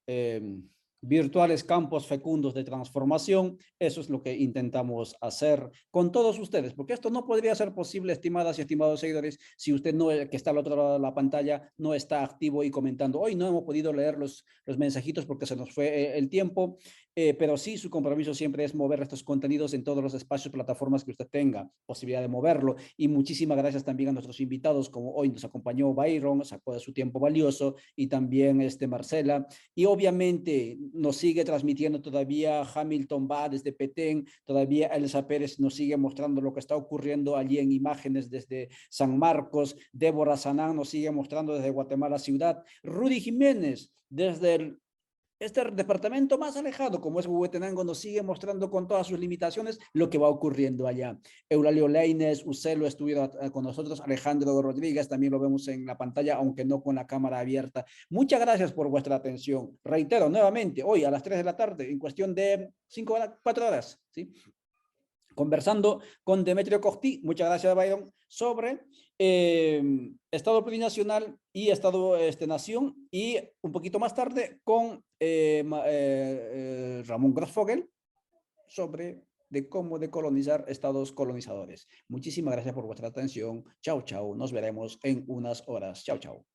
virtuales campos fecundos de transformación, eso es lo que intentamos hacer con todos ustedes, porque esto no podría ser posible, estimadas y estimados seguidores, si usted no, que está al otro lado de la pantalla, no está activo y comentando. Hoy no hemos podido leer los mensajitos porque se nos fue el tiempo, pero sí su compromiso siempre es mover estos contenidos en todos los espacios, plataformas que usted tenga posibilidad de moverlo. Y muchísimas gracias también a nuestros invitados, como hoy nos acompañó Byron, sacó de su tiempo valioso, y también Marcela, y obviamente nos sigue transmitiendo todavía Hamilton Va desde Petén, todavía Elsa Pérez nos sigue mostrando lo que está ocurriendo allí en imágenes desde San Marcos, Débora Sanán nos sigue mostrando desde Guatemala ciudad, Rudy Jiménez desde este departamento más alejado, como es Huehuetenango, nos sigue mostrando con todas sus limitaciones lo que va ocurriendo allá. Eulalio Leines, Ucelo estuvieron con nosotros, Alejandro Rodríguez, también lo vemos en la pantalla, aunque no con la cámara abierta. Muchas gracias por vuestra atención. Reitero nuevamente, hoy a las 3 de la tarde, en cuestión de 4 horas, ¿sí? Conversando con Demetrio Costí, muchas gracias Byron, sobre Estado plurinacional y Estado nación, y un poquito más tarde con Ramón Grossfogel sobre de cómo decolonizar estados colonizadores. Muchísimas gracias por vuestra atención. Chao, chao. Nos veremos en unas horas. Chao, chao.